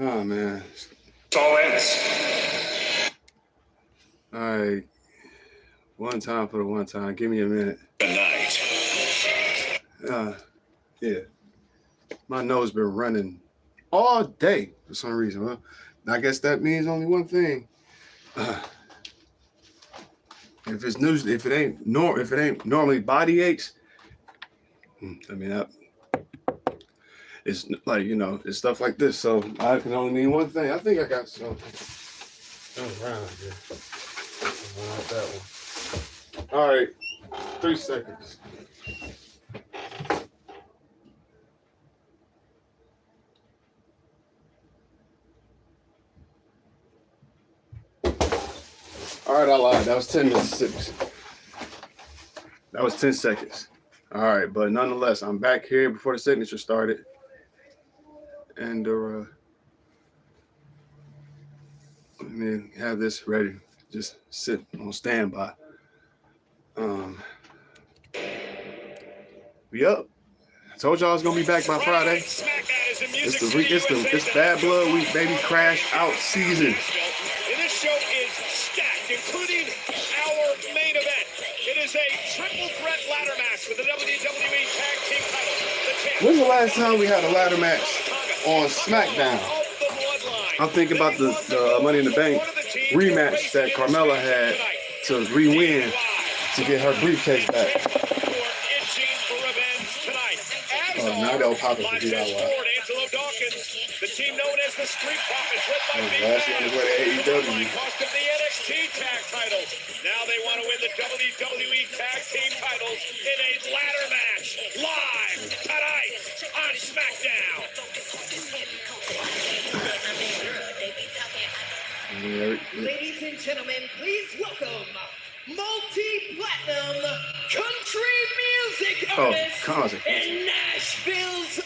Oh, man. All ends. All right. One time for the one time. Give me a minute. Good night. Yeah. My nose been running all day for some reason. Well, I guess that means only one thing. If it ain't normally body aches, I mean, it's like, it's stuff like this. So I can only mean one thing. I think I got something around here. Not that one. All right, 3 seconds. All right, I lied. That was 10 minutes. That was 10 seconds. All right, but nonetheless, I'm back here before the signature started. And let me have this ready. Just sit on standby. We up. I told y'all I was gonna be back by Friday. It's Bad Blood Week, baby. Crash out season. This show is stacked, including our main event. It is a triple threat ladder match for the WWE Tag Team title. When's the last time we had a ladder match on SmackDown? I'm thinking about the Money in the Bank rematch that Carmella had to re-win to get her briefcase back. Now they'll pop it for $2. The team known as the Street Profits, led by last one was with AEW. Cost of the NXT tag titles. Now they want to win the WWE Tag Team titles in a ladder match live tonight on SmackDown. Ladies and gentlemen, please welcome multi-platinum country music artist in Nashville's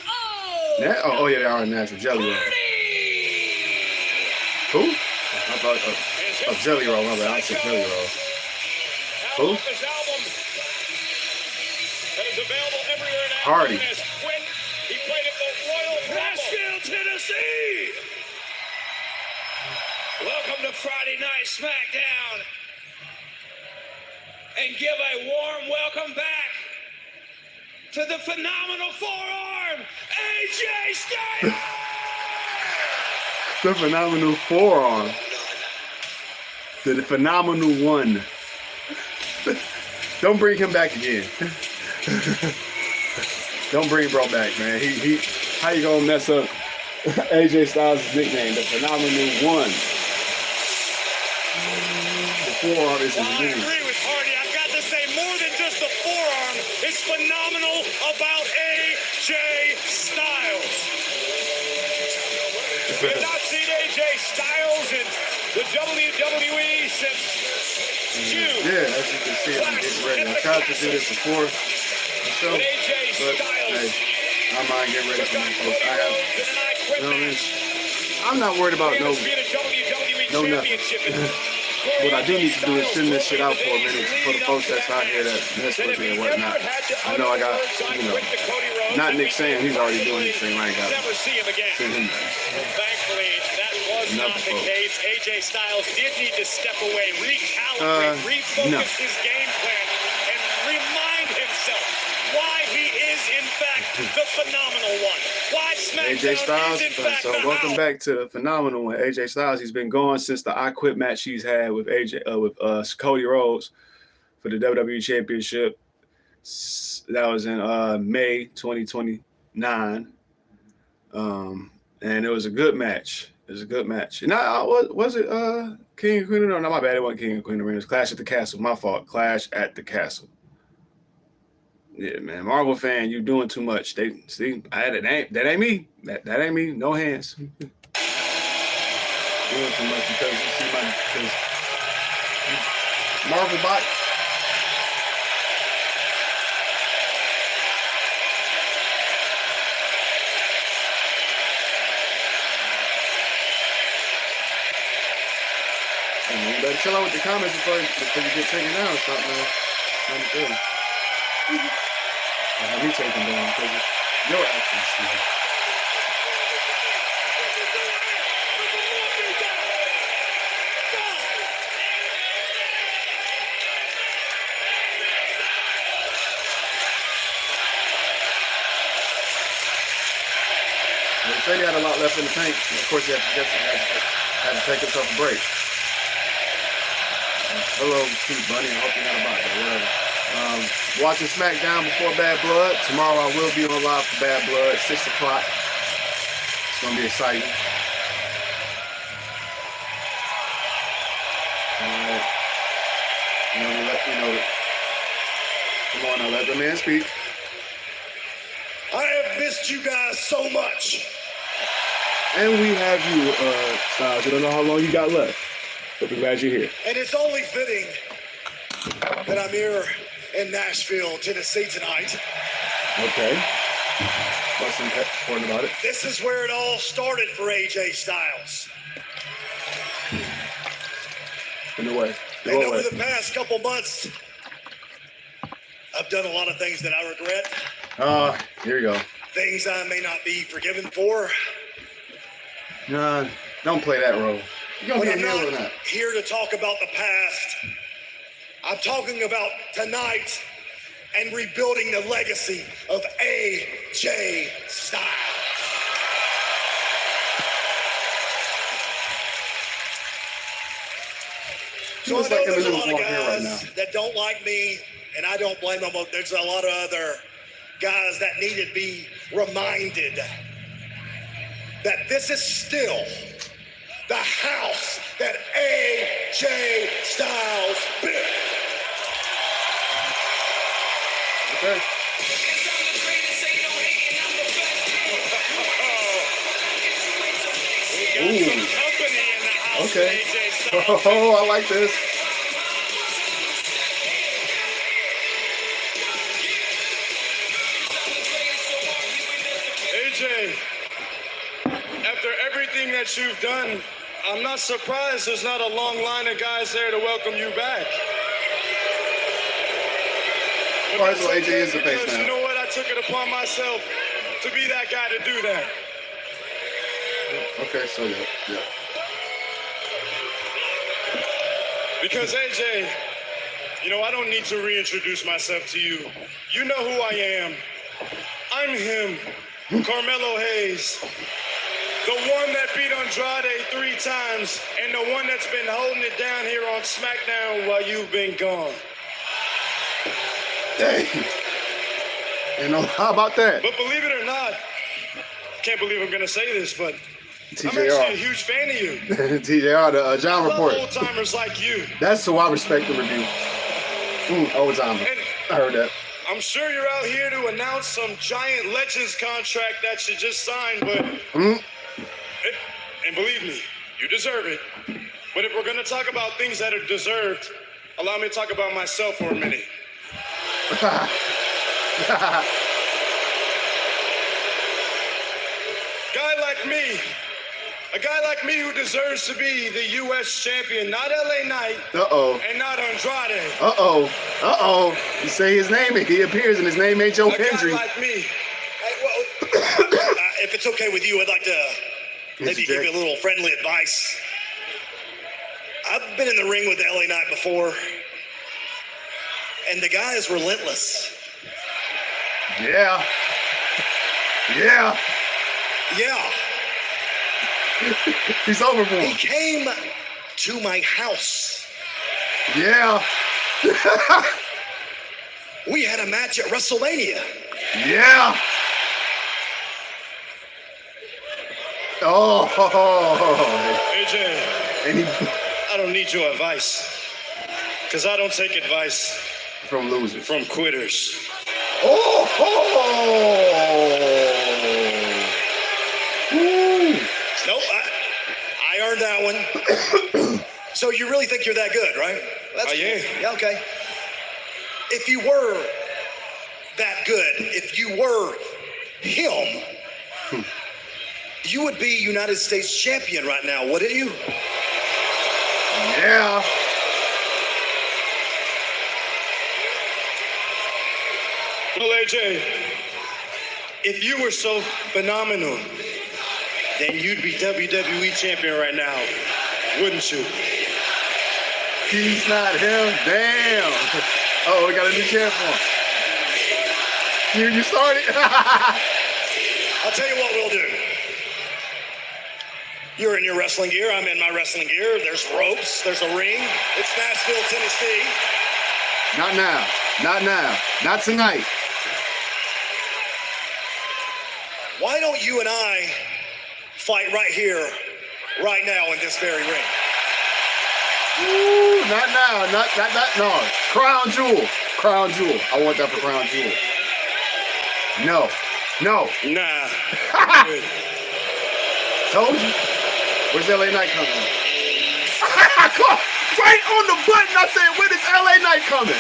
Oh yeah, they are in Nashville. Jelly Roll. Who? I thought Jelly Roll. My bad. I said Jelly Roll. Who? Hardy. He played at the Royal Nashville, Tennessee. Welcome to Friday Night SmackDown. And give a warm welcome back to the phenomenal forearm, AJ Styles! The phenomenal forearm. The phenomenal one. Don't bring him back again. Don't bring bro back, man. He how you gonna mess up AJ Styles' nickname, the phenomenal one? The forearm is his name. I agree with Hardy. I've got to say more than just the forearm. It's phenomenal about AJ Styles. We have not seen AJ Styles in the WWE since June. Yeah, as you can see, I'm getting ready. I tried to do this before the show, but hey, I mind getting ready for my folks. I have, you know what I mean? I'm not worried about no nothing. What I do need to do is send this shit out for a minute for the folks that's out here that mess with me and whatnot. I know I got, not Nick saying he's already doing his thing. I ain't got to send him that. Thankfully, that was not the case. AJ Styles did need to step away, recalibrate, refocus his game plan, and remind himself why he is, in fact, the phenomenal one. Why SmackDown AJ Styles. is, in fact, So welcome back to the phenomenal one. AJ Styles. He's been gone since the I Quit match he's had with Cody Rhodes for the WWE Championship. That was in May 2029. And it was a good match. It was a good match. And was it King and Queen? No, not my bad. It wasn't King and Queen of the Ring. It was Clash at the Castle. My fault. Clash at the Castle. Yeah, man. Marvel fan, you doing too much. That ain't me. That ain't me. No hands. Doing too much because you see because Marvel bot. Hey, man, you better chill out with the comments before you get taken down or something, man. Have me taken down because of your actions. got a lot left in the tank. Of course, you have to take himself a break. Hello, cute bunny. I hope you're not about that. Whatever. Watching SmackDown before Bad Blood. Tomorrow I will be on live for Bad Blood, 6 o'clock. It's going to be exciting. Alright. Come on now, let the man speak. I have missed you guys so much. And we have you, Styles. You don't know how long you got left. But we're glad you're here. And it's only fitting that I'm here in Nashville, Tennessee tonight. Okay. What's important about it? This is where it all started for AJ Styles. In a way. And over the past couple months, I've done a lot of things that I regret. Here we go. Things I may not be forgiven for. Nah, don't play that role. You're But gonna I'm be a hero or not not. here to talk about the past. I'm talking about tonight and rebuilding the legacy of AJ Styles. So I looks know like there's a Eminem's lot of walking here right guys now. that don't like me, and I don't blame them. There's a lot of other guys that need to be reminded that this is still the house that AJ Styles built. Okay. We got some company in the house. Okay. AJ Styles. Oh, I like this. AJ, after everything that you've done, I'm not surprised there's not a long line of guys there to welcome you back. All right, so AJ is the face Because now. you know what? I took it upon myself to be that guy to do that. Okay, so yeah. Because AJ, you know, I don't need to reintroduce myself to you. You know who I am. I'm him, Carmelo Hayes. The one that beat Andrade 3 times and the one that's been holding it down here on SmackDown while you've been gone. Dang. You know, how about that? But believe it or not, can't believe I'm gonna say this, but I'm actually a TJR. huge fan of you. TJR, the John I love Report. old timers like you. That's who I respect the review. Overtime. And I heard that. I'm sure you're out here to announce some giant Legends contract that you just signed, but and believe me, you deserve it. But if we're gonna talk about things that are deserved, allow me to talk about myself for a minute. A guy like me who deserves to be the U.S. champion, not LA Knight and not Andrade. You say his name and he appears and his name ain't Joe A guy Hendry. like me. If it's okay with you, I'd like to maybe give you a little friendly advice. I've been in the ring with LA Knight before, and the guy is relentless. Yeah. He's over for He him. came to my house. Yeah. We had a match at WrestleMania. Yeah. Oh. AJ, And he I don't need your advice, because I don't take advice from losers. from quitters. Oh. Woo. Nope, I earned that one. So you really think you're that good, right? I am. Yeah, okay. If you were that good, if you were him, you would be United States champion right now, wouldn't you? Yeah. Well, AJ, if you were so phenomenal, then you'd be WWE champion right now, wouldn't you? He's not him. Damn. Oh, we got a new chair for him. You started? I'll tell you what we'll do. You're in your wrestling gear. I'm in my wrestling gear. There's ropes. There's a ring. It's Nashville, Tennessee. Not now. Not now. Not tonight. Why don't you and I fight right here, right now in this very ring? Ooh, not now. Not, no. Crown Jewel. Crown Jewel. I want that for Crown Jewel. No. No. Nah. Told you. Where's LA Knight coming? Right on the button, I said, when is LA Knight coming?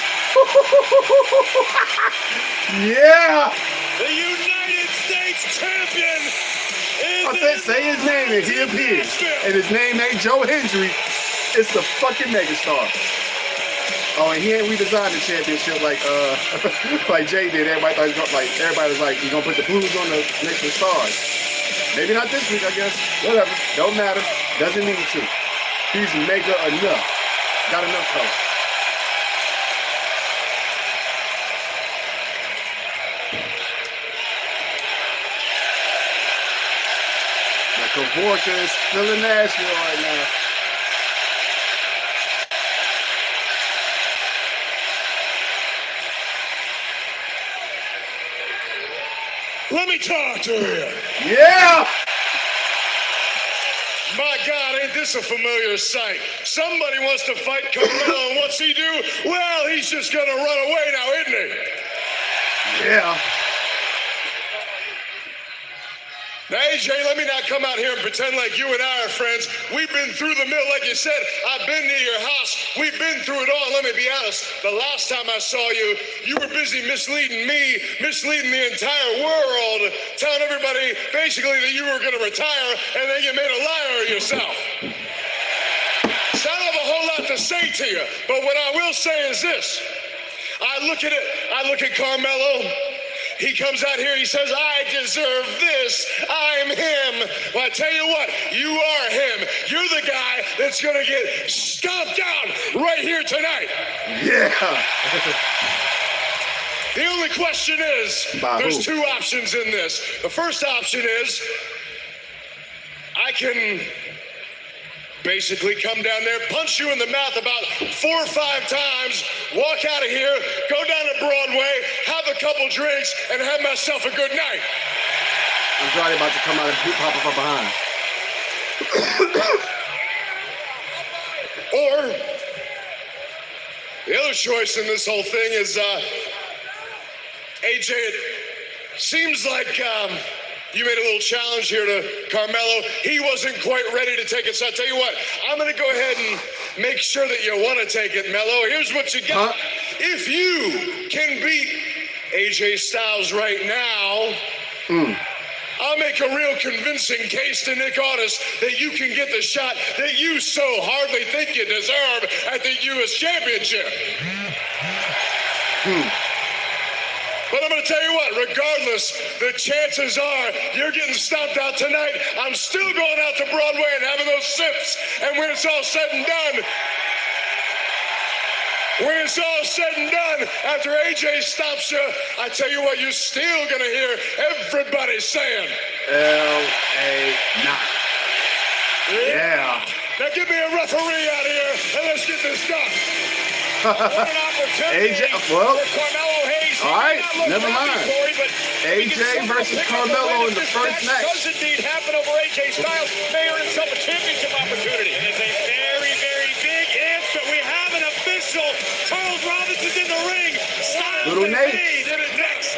Yeah. The United States champion is I said, say his name and he appears. And his name ain't Joe Hendry. It's the fucking megastar. Oh, and he ain't redesigned the championship like like Jay did. Everybody thought everybody was like, he's gonna put the blues on the next to the stars. Maybe not this week, I guess. Whatever. Don't matter. Doesn't need to. He's mega enough. Got enough color. Like Kavorka is still in Nashville right now. Let me talk to you. Yeah! My God, ain't this a familiar sight? Somebody wants to fight Carmelo, and what's he do? Well, he's just gonna run away now, isn't he? Yeah. Now, AJ, let me not come out here and pretend like you and I are friends. We've been through the mill, like you said. I've been to your house. We've been through it all. Let me be honest. The last time I saw you, you were busy misleading me, misleading the entire world, telling everybody basically that you were going to retire, and then you made a liar of yourself. So I don't have a whole lot to say to you, but what I will say is this. I look at Carmelo. He comes out here, he says, I deserve this, I'm him. Well, I tell you what, you are him. You're the guy that's going to get stomped out right here tonight. Yeah. The only question is, there's two options in this. The first option is, I can basically come down there, punch you in the mouth about 4 or 5 times, walk out of here, go down to Broadway, have a couple drinks, and have myself a good night. Andrade about to come out and pop up behind. Or, the other choice in this whole thing is, AJ, it seems like you made a little challenge here to Carmelo. He wasn't quite ready to take it. So I tell you what, I'm going to go ahead and make sure that you want to take it, Melo. Here's what you got. If you can beat AJ Styles right now, I'll make a real convincing case to Nick Aldis that you can get the shot that you so hardly think you deserve at the U.S. Championship. But I'm going to tell you what, regardless, the chances are you're getting stomped out tonight. I'm still going out to Broadway and having those sips. And when it's all said and done, after AJ stops you, I tell you what, you're still going to hear everybody saying, L.A. Knight. Yeah. Now give me a referee out here and let's get this done. What an opportunity well, for Carmelo Hayes. all right, never mind. AJ versus Carmelo in the first match. Does indeed happen over AJ Styles. May earn himself a championship opportunity. It is a very, very big if, but we have an official. Charles Robinson's in the ring. Styles Little and Nate. Hayes in it next.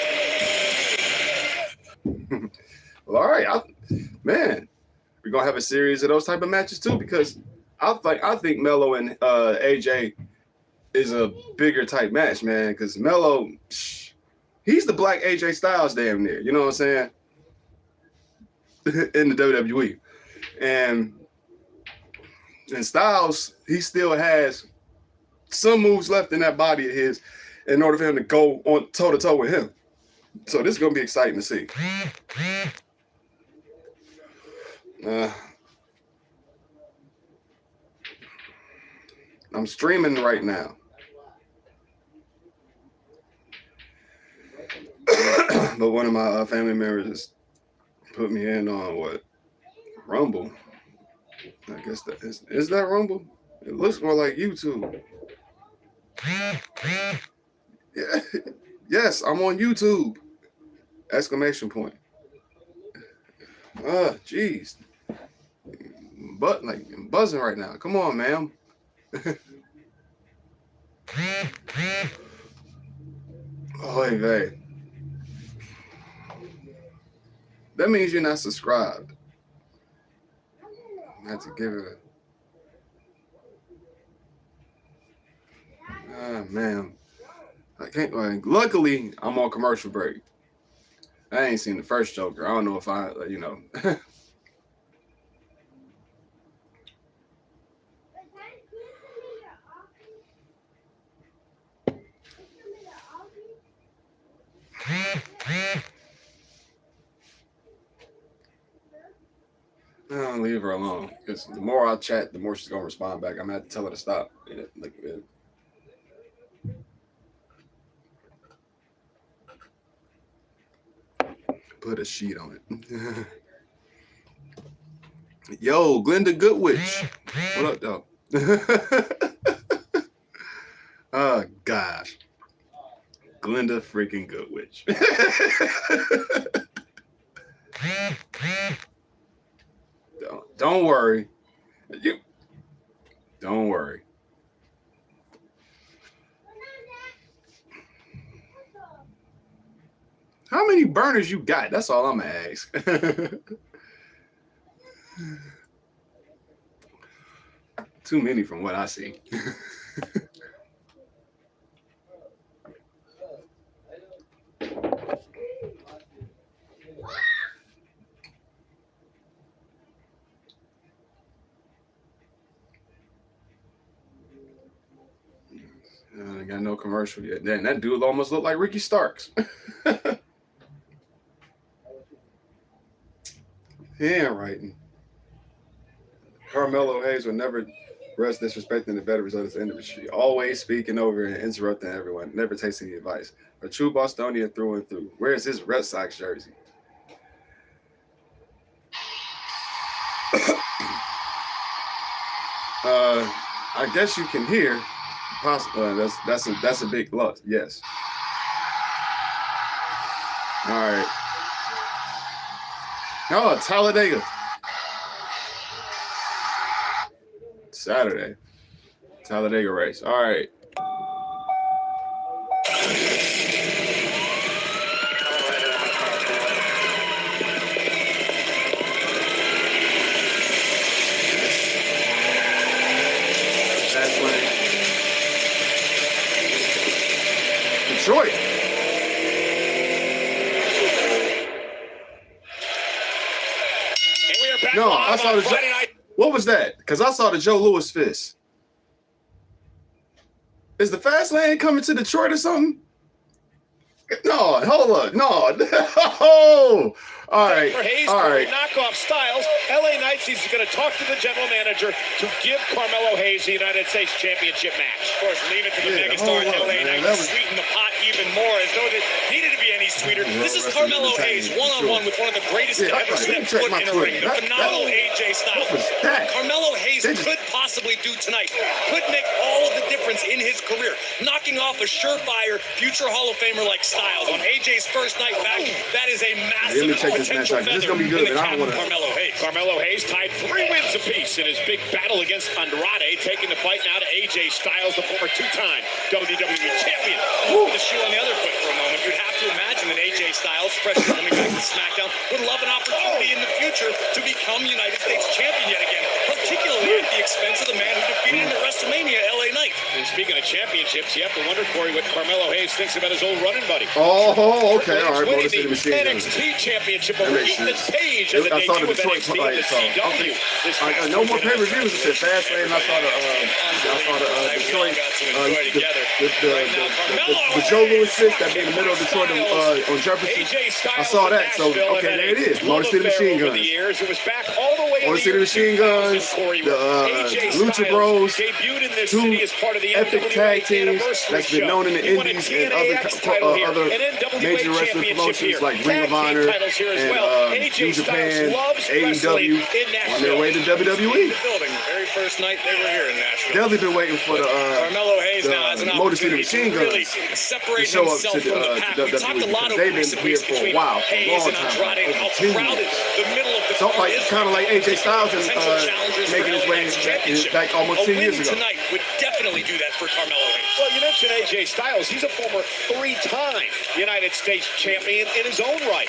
Well, all right, man, we're gonna have a series of those type of matches too, because I think Melo and AJ is a bigger type match, man. Because Melo, he's the black AJ Styles, damn near. You know what I'm saying? In the WWE, and Styles, he still has some moves left in that body of his in order for him to go on toe to toe with him. So this is gonna be exciting to see. I'm streaming right now. But one of my family members put me in on Rumble. I guess that is that Rumble? It looks more like YouTube. Yeah. Yes, I'm on YouTube. Exclamation point. Jeez. But like I'm buzzing right now. Come on, ma'am. Oy vey. That means you're not subscribed. I have to give it a man. I can't luckily I'm on commercial break. I ain't seen the first Joker. I don't know if I I'll leave her alone because the more I chat, the more she's gonna respond back. I'm gonna have to tell her to stop. Put a sheet on it. Yo, Glenda Goodwitch. What up, though? Oh gosh, Glenda freaking Goodwitch. Don't worry. Don't worry. How many burners you got? That's all I'm gonna ask. Too many from what I see. I got no commercial yet. Damn, that dude almost looked like Ricky Starks. Handwriting. Carmelo Hayes will never rest disrespecting the veterans of this industry. Always speaking over and interrupting everyone. Never takes any advice. A true Bostonian through and through. Where is his Red Sox jersey? I guess you can hear. That's a big loss. Yes. All right. Oh, Talladega. Saturday. Talladega race. All right. That's when Detroit. No, I saw the what was that? Because I saw the Joe Louis fist. Is the fast lane coming to Detroit or something? No, hold on. No. Oh, all right. For Hayes, all right. Knockoff Styles. LA Knights, he's going to talk to the general manager to give Carmelo Hayes the United States Championship match. Of course, leave it to the megastar LA Knights to sweeten the pot even more as though it needed to be any sweeter. This is Carmelo Hayes one-on-one with one of the greatest to ever step foot in a ring. The phenomenal AJ Styles. What Carmelo Hayes could possibly do tonight could make all of the difference in his career, knocking off a surefire future Hall of Famer like Styles on AJ's first night back. That is a massive potential feather in the cap of Carmelo Hayes. Carmelo Hayes tied 3 wins apiece in his big battle against Andrade, taking the fight now to AJ Styles, the former 2-time WWE champion. The shoe on the other foot for a moment. You'd have to imagine that AJ Styles, freshly coming back to SmackDown, would love an opportunity in the future to become United States champion yet again, particularly at the expense of the man who defeated him at WrestleMania, LA Knight. And speaking of championships, you have to wonder, Corey, what Carmelo Hayes thinks about his old running buddy. Oh, okay. All right. Winning the NXT championship over Ethan Page as a debut with NXT and the CW. No more pay-per-views. It said Fastlane. I saw the Detroit. The Joe Louis fist that be in the middle of Detroit on Jefferson. I saw that. So okay, there it is. Motor City Machine Guns. It was back all the way Motor City Machine Guns, the Lucha Bros, two epic tag teams that's been known in the indies and other major wrestling promotions like Ring of Honor and New Japan, AEW, on their way to WWE. Very first night they were here in Nashville. Definitely been waiting for the Motor City Machine Guns to show up to WWE because they've been here for a while, for a long time, over 10 years. So kind of like AJ Styles and making his way back almost 10 years ago. Tonight would definitely do that for Carmelo Hayes. Well, you mentioned AJ Styles. He's a former 3-time United States champion in his own right.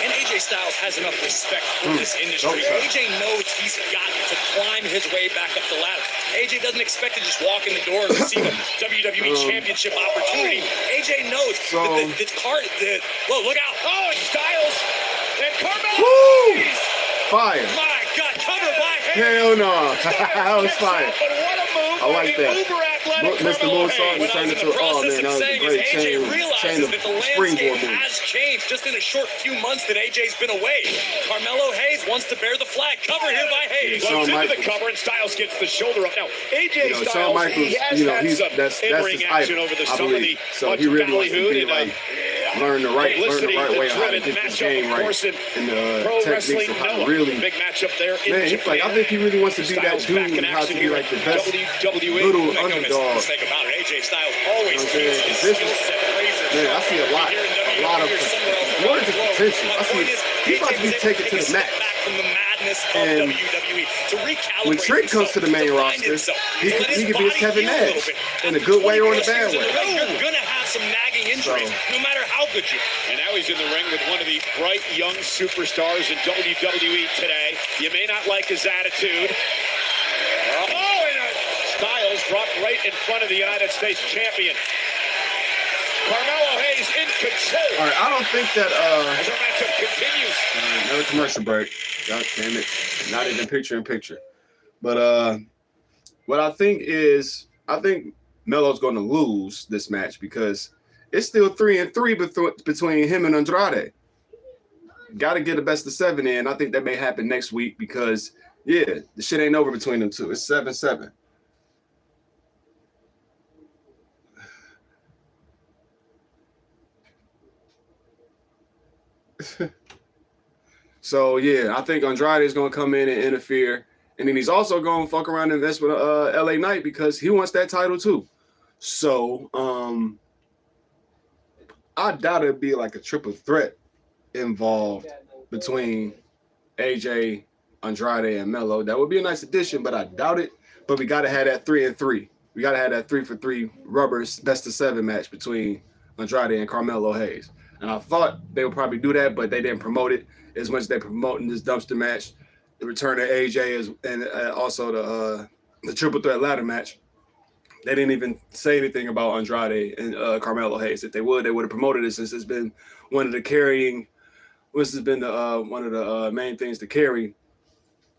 And AJ Styles has enough respect for this industry. AJ knows he's got to climb his way back up the ladder. AJ doesn't expect to just walk in the door and receive a WWE Championship opportunity. AJ knows that whoa, look out. Oh, it's Styles and Carmelo. Woo! Hayes. Fire. My God, cover by Hayes. Hell no. That was fire. But what a move. I like that. Mr. When Moonsault I turned was in into the process that of was a saying great is AJ realizes chain of that the springboard landscape moves. has changed just in a short few months that AJ's been away. Carmelo Hayes wants to bear the flag. Cover here by Hayes. Goes into the Michaels. cover and Styles gets the shoulder up. Now, AJ Shawn Styles, Michaels, he has had some that's in-ring his action idol, over the I summer. believe. The So he really wants to ballyhooed be and, like learn the right way of how to get this game right and the pro techniques wrestling of how to Noah. really. Big matchup there in Man, Japan. I think he really wants to be that Styles dude back in and how to action be here like the in best WWE. little Make no underdog. mistake about it. AJ Styles always You know what I'm saying? keeps his This skill is- set razor Man, I sharp. see a lot Here in of WWE or somewhere else more than around just the globe. potential. My I see point is, he's about to be AJ was taken able to the take a step max. back from the madness of And WWE to recalibrate when Trick comes to the main himself, to find roster, himself, he to could- let he his could be his body Kevin heal a little Nash, bit. in a After good way or in a 20 bad years in the way. ring, You're gonna have some nagging injuries, no matter how good you are. And now he's in the ring with one of the bright young superstars in WWE today. You may not like his attitude. Styles dropped right in front of the United States champion. Carmelo Hayes in control. All right, I don't think that As our matchup continues. another commercial break. God damn it. Not even picture in picture. But what I think Melo's going to lose this match because it's still 3-3 between him and Andrade. Got to get a best of 7 in. I think that may happen next week because, yeah, the shit ain't over between them two. It's 7-7. So, yeah, I think Andrade is going to come in and interfere. And then he's also going to fuck around and mess with LA Knight because he wants that title too. So, I doubt it'd be like a triple threat involved between AJ, Andrade, and Melo. That would be a nice addition, but I doubt it. But we got to have that 3-3. We got to have that 3-for-3 rubbers best of 7 match between Andrade and Carmelo Hayes. And I thought they would probably do that, but they didn't promote it as much as they're promoting this dumpster match, the return of AJ, and also the triple threat ladder match. They didn't even say anything about Andrade and Carmelo Hayes. If they would have promoted it since it's been one of the one of the main things to carry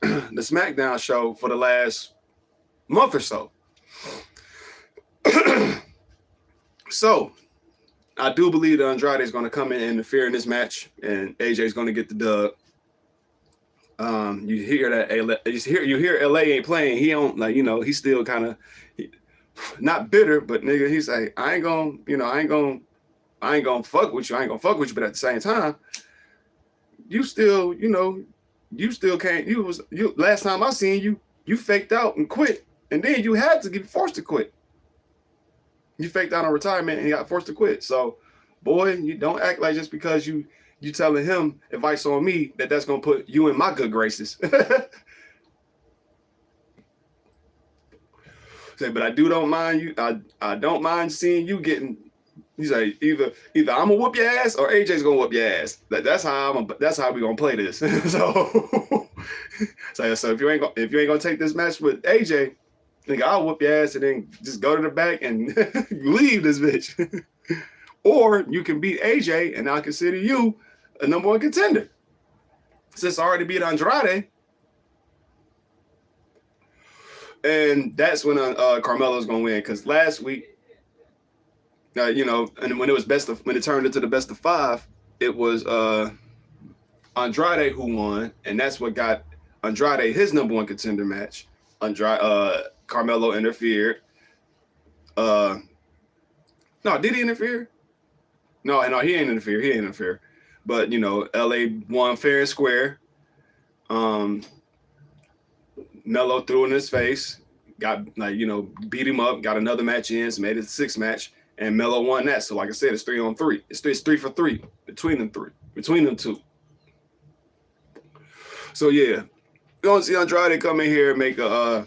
the SmackDown show for the last month or so. So I do believe that Andrade is going to come in and interfere in this match, and AJ is going to get the dub. You hear that you hear LA ain't playing. He don't he's still kind of not bitter, but nigga, he's like, I ain't gonna fuck with you. I ain't gonna fuck with you. But at the same time, you still can't. Last time I seen you, you faked out and quit, and then you had to get forced to quit. You faked out on retirement and you got forced to quit. So, boy, you don't act like just because you telling him advice on me that's gonna put you in my good graces. Say, but I don't mind you. I don't mind seeing you getting. He's like either I'm gonna whoop your ass or AJ's gonna whoop your ass. That's how we gonna play this. So if you ain't gonna take this match with AJ, nigga, I'll whoop your ass and then just go to the back and leave this bitch. Or you can beat AJ and I'll consider you a number 1 contender. Since I already beat Andrade. And that's when Carmelo's gonna win. Because last week, and when it turned into the best of 5, it was Andrade who won, and that's what got Andrade his #1 contender match. Carmelo interfered. No, did he interfere? No, he ain't interfere. He ain't interfere. But you know, LA won fair and square. Melo threw in his face, got beat him up, got another match in, so made it a 6 match, and Melo won that. So like I said, it's 3-on-3. It's 3 for 3 between them two. So yeah, you don't see Andrade come in here and make a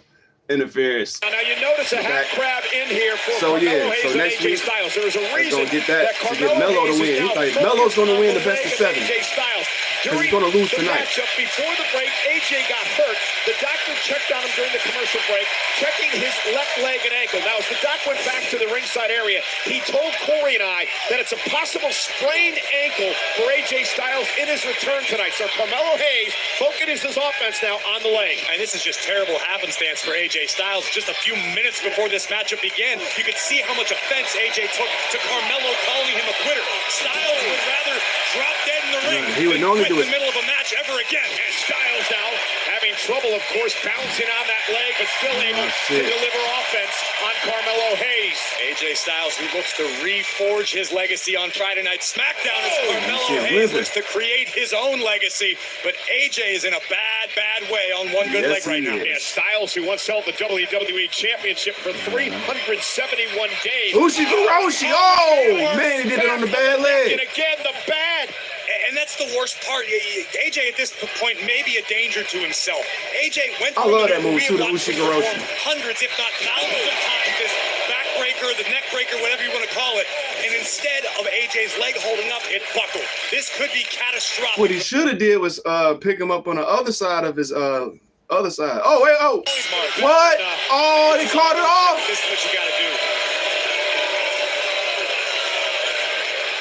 interference. Now you notice a half crab in here for Carmelo Hayes and AJ Styles. There is a reason get that to get Melo to win. He thought Melo's going to win the best of 7 because he's going to lose tonight. Matchup before the break, AJ got hurt. The doctor checked on him during the commercial break, checking his left leg and ankle. Now, as the doc went back to the ringside area, he told Corey and I that it's a possible sprained ankle for AJ Styles in his return tonight. So Carmelo Hayes focuses his offense now on the leg. And this is just terrible happenstance for AJ Styles. Just a few minutes before this matchup began, you could see how much offense AJ took to Carmelo calling him a quitter. Styles would rather drop dead in the ring he would normally do in the middle of a match ever again. And Styles now having trouble, of course, bouncing on that leg, but still able to deliver offense on Carmelo Hayes. AJ Styles, who looks to reforge his legacy on Friday Night SmackDown as Carmelo Hayes looks to create his own legacy. But AJ is in a bad way on one good leg right now. Yeah, Styles, who once held the WWE Championship for 371 days. Ushigoroshi! Oh, man, he did it on the bad leg. And again, the bad. And that's the worst part. AJ at this point may be a danger to himself. AJ went through I love that move too, the Ushigoroshi. Hundreds, if not thousands of times, this backbreaker, the neck breaker, whatever you want to call it. And instead of AJ's leg holding up, it buckled. This could be catastrophic. What he should have did was pick him up on the other side of his other side. Oh, wait, oh. What? Oh, they caught it off. This is what you got to do.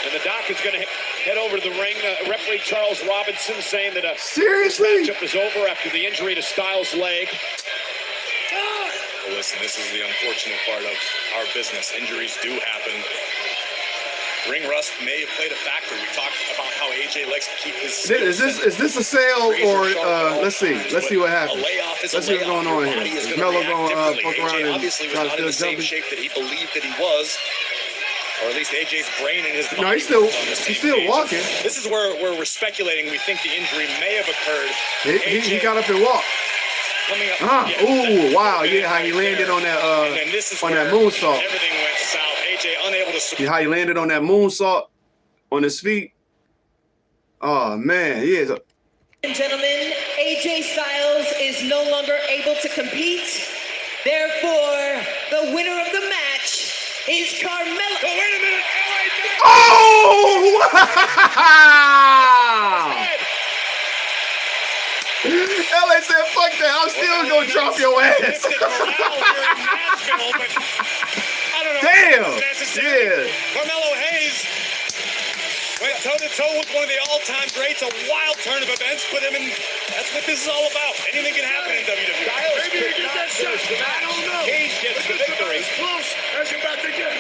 And the doc is going to head over to the ring. Referee Charles Robinson saying that seriously? This matchup is over after the injury to Styles' leg. Well, listen, this is the unfortunate part of our business. Injuries do happen. Ring rust may have played a factor. We talked about how AJ likes to keep his. Is this a sale or let's see what happens. Let's see what's going on here. Is Melo going to fuck around and obviously was try to not in the still same jump? shape that he believed that he was. Or at least AJ's brain and his body. No, he's still walking. This is where we're speculating. We think the injury may have occurred. He got up and walked. Coming up. Ooh, wow! Yeah, how he landed on that that moonsault. Everything went south. AJ unable to. Yeah, how he landed on that moonsault on his feet. Oh man, yeah. Ladies and gentlemen, AJ Styles is no longer able to compete. Therefore, the winner of the match is Carmelo. Oh, wait a minute. Oh! LA said, fuck that. I'm still going to drop your ass. Damn. Yeah. Carmelo Hayes went toe-to-toe with one of the all-time greats, a wild turn of events, put him in. That's what this is all about. Anything can happen in WWE. Maybe he gets that shot. I don't know. Hayes gets the victory. As close as you're about to get.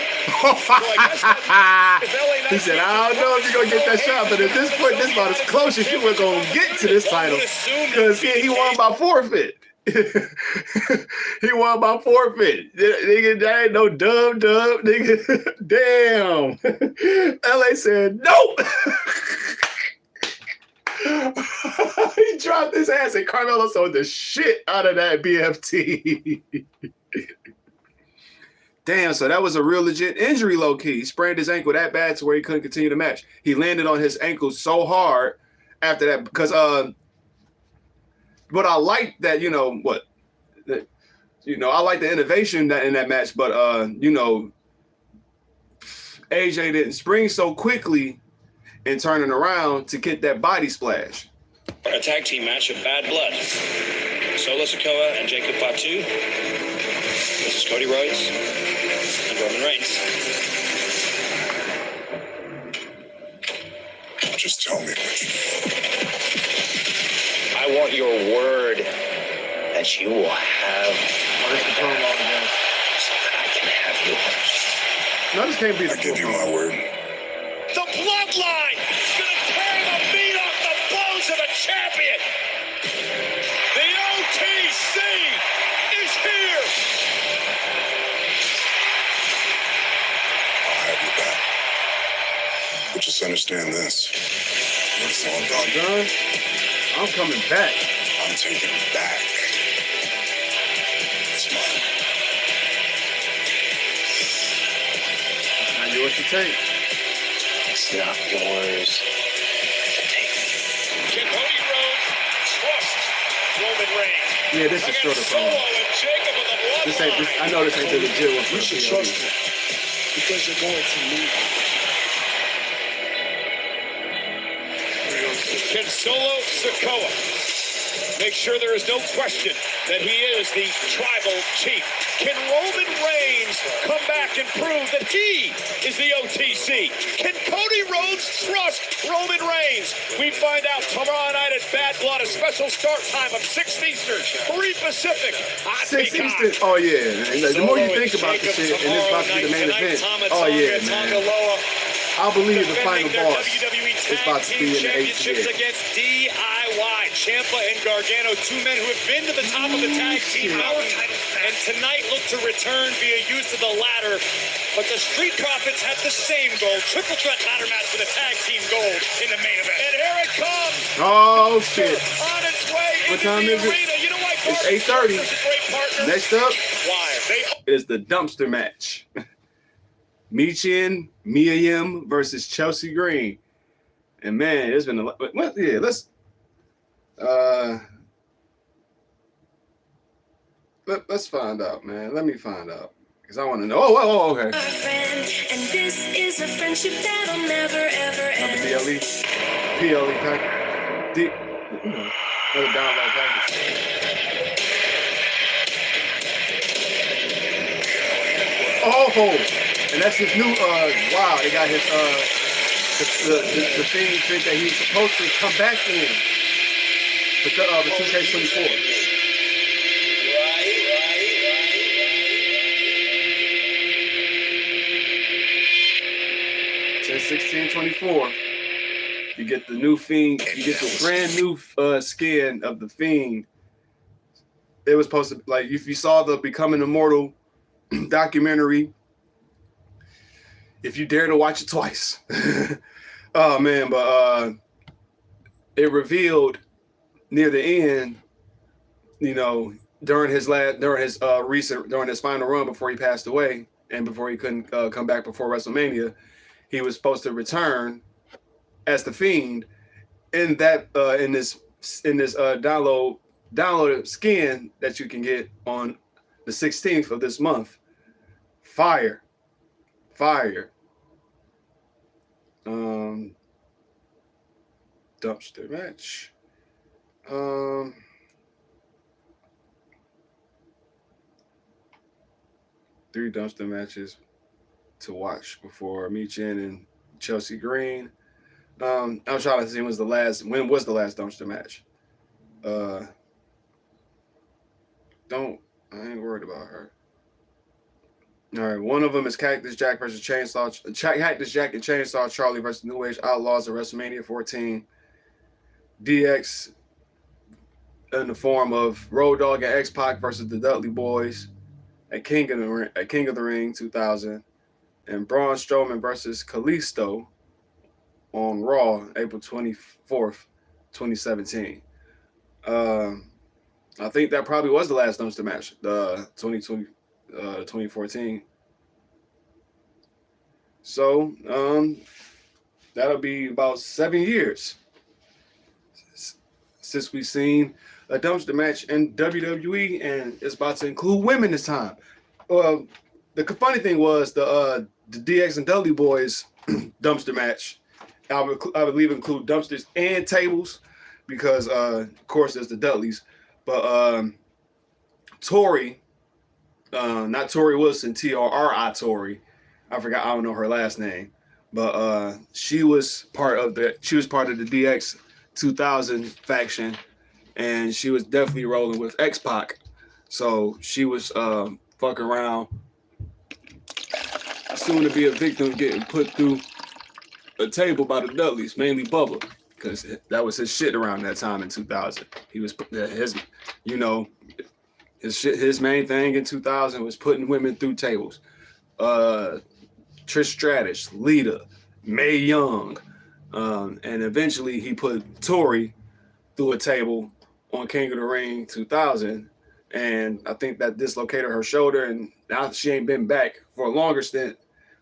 He said, I don't know if you're going to get that shot, but at this point, this is about as close as you were going to get to this title. Because he won by forfeit. He won by forfeit. Nigga, that ain't no dub, nigga. Damn. LA said, nope. He dropped his ass and Carmelo sold the shit out of that BFT. Damn, so that was a real legit injury, low-key. He sprained his ankle that bad to where he couldn't continue the match. He landed on his ankle so hard after that because but I like that, I like the innovation in that match, but AJ didn't spring so quickly and turning around to get that body splash. A tag team match of Bad Blood. Solo Sikoa and Jacob Fatu. This is Cody Rhodes and Roman Reigns. Just tell me what you I want your word that you will have That's the promo, I guess. so that I can have yours. No, this can't be the I give you my word. The bloodline is going to tear the meat off the bones of understand this. What's all done? Done. I'm coming back. I'm taking it back. It's mine. It's not yours to take. It's not yours. Can Cody Rhodes trust Roman Reigns? Yeah, this is shorter Solo promo. and Jacob with the bloodline. This ain't. This, I know this ain't the legit one. You should trust me because you're going to need me. Can Solo Sikoa make sure there is no question that he is the tribal chief? Can Roman Reigns come back and prove that he is the OTC? Can Cody Rhodes trust Roman Reigns? We find out tomorrow night at Bad Blood, a special start time of 6 Eastern, 3 Pacific. On 6 Peacock. Eastern. Oh yeah. And the more you think about this shit, and it's about to be the main event. Oh yeah, man. I believe the final boss is about to be in the championships HCA. against DIY. Ciampa and Gargano, two men who have been to the top of the tag team mountain, and tonight look to return via use of the ladder. But the Street Profits have the same goal. Triple threat ladder match for the tag team gold in the main event. And here it comes. Oh shit. On its way What into time the is it? arena. You know why? It's Barbie 8:30. is a great partner. Next up Why? They is the dumpster match. Michin, Mia Yim versus Chelsea Green. And man, it's been a lot. Well, yeah, let's find out, man. Let me find out. Because I want to know. Oh, okay. And this is a friendship that'll never ever Another end. PLE package. Another download package. Oh, and that's his new wow, they got his the thing that he's supposed to come back in the 2K24. 1624. You get the new Fiend. You get the brand new skin of the Fiend. It was supposed to, like, if you saw the Becoming Immortal documentary, if you dare to watch it twice. Oh man, but it revealed near the end, you know, during his final run before he passed away and before he couldn't come back before WrestleMania, he was supposed to return as the Fiend in that in this downloaded skin that you can get on the 16th of this month. Fire. Dumpster match. 3 dumpster matches to watch before Michin and Chelsea Green. I'm trying to see when was the last dumpster match. I ain't worried about her. All right, one of them is Cactus Jack versus Cactus Jack and Chainsaw Charlie versus New Age Outlaws at WrestleMania 14. DX in the form of Road Dogg and X-Pac versus the Dudley Boys at King of the Ring 2000, and Braun Strowman versus Kalisto on Raw April 24th, 2017. I think that probably was the last dumpster match, the 2014. So that'll be about 7 years since we've seen a dumpster match in WWE, and it's about to include women this time. The funny thing was the DX and Dudley Boys dumpster match. I believe include dumpsters and tables because of course there's the Dudleys, but Tori, not Tori Wilson, T-R-R-I Tori. I forgot, I don't know her last name, but she was part of the DX 2000 faction, and she was definitely rolling with X-Pac. So she was fucking around, soon to be a victim, getting put through a table by the Dudleys, mainly Bubba, because that was his shit around that time in 2000. He was his main thing in 2000 was putting women through tables. Trish Stratus, Lita, Mae Young, And eventually he put Tori through a table on King of the Ring 2000. And I think that dislocated her shoulder, and now she ain't been back for a longer stint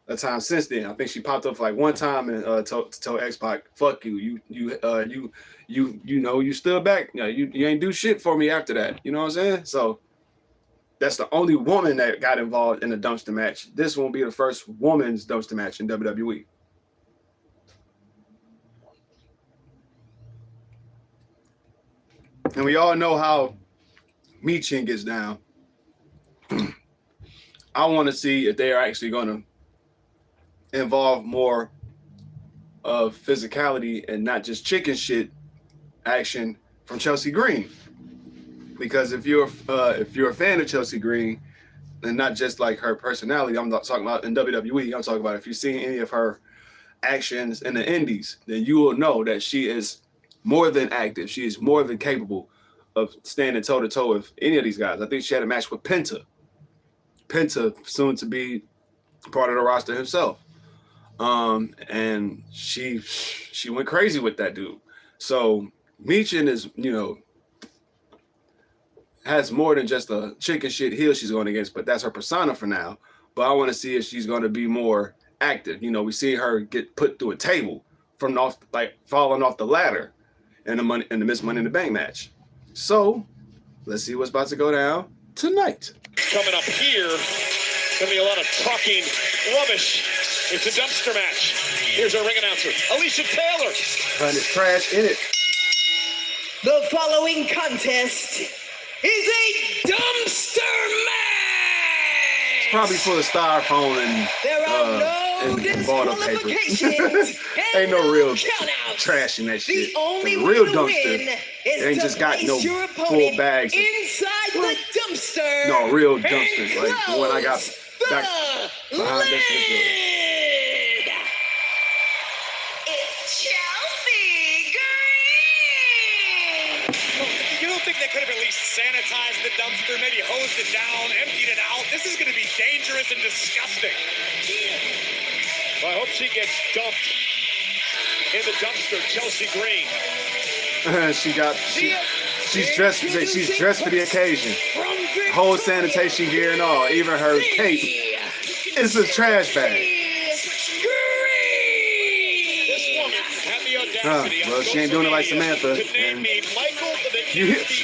of time since then. I think she popped up for like one time and told X-Pac, "Fuck you, you stood back. You ain't do shit for me after that." You know what I'm saying? So that's the only woman that got involved in a dumpster match. This won't be the first woman's dumpster match in WWE. And we all know how Michin gets down. I want to see if they are actually going to involve more of physicality and not just chicken shit action from Chelsea Green. Because if you're a fan of Chelsea Green, and not just like her personality, I'm not talking about in WWE, I'm talking about if you've seen any of her actions in the indies, then you will know that she is more than active. She is more than capable of standing toe-to-toe with any of these guys. I think she had a match with Penta. Penta, soon to be part of the roster himself. And she went crazy with that dude. So Michin is, has more than just a chicken shit heel she's going against, but that's her persona for now. But I want to see if she's going to be more active. We see her get put through a table from falling off the ladder in the Miss Money in the Bank match. So let's see what's about to go down tonight. Coming up here, going to be a lot of talking rubbish. It's a dumpster match. Here's our ring announcer, Alicia Taylor. And it's trash in it. The following contest is a dumpster match! It's probably full of styrofoam and there are no disqualifications. Ain't no real countouts. trash in that shit. The only the real way to dumpster win is ain't to just got place no your full opponent bags. inside the dumpster. No, real and dumpsters. Like the one I got back behind this lid. It's Chelsea Green. You don't think they could have at least sanitized the dumpster, maybe hosed it down, emptied it out? This is going to be dangerous and disgusting. Well, I hope she gets dumped in the dumpster, Chelsea Green. She's dressed for the occasion. Whole sanitation gear and all, even her cape. It's a trash bag. Well, she ain't doing it like Samantha. And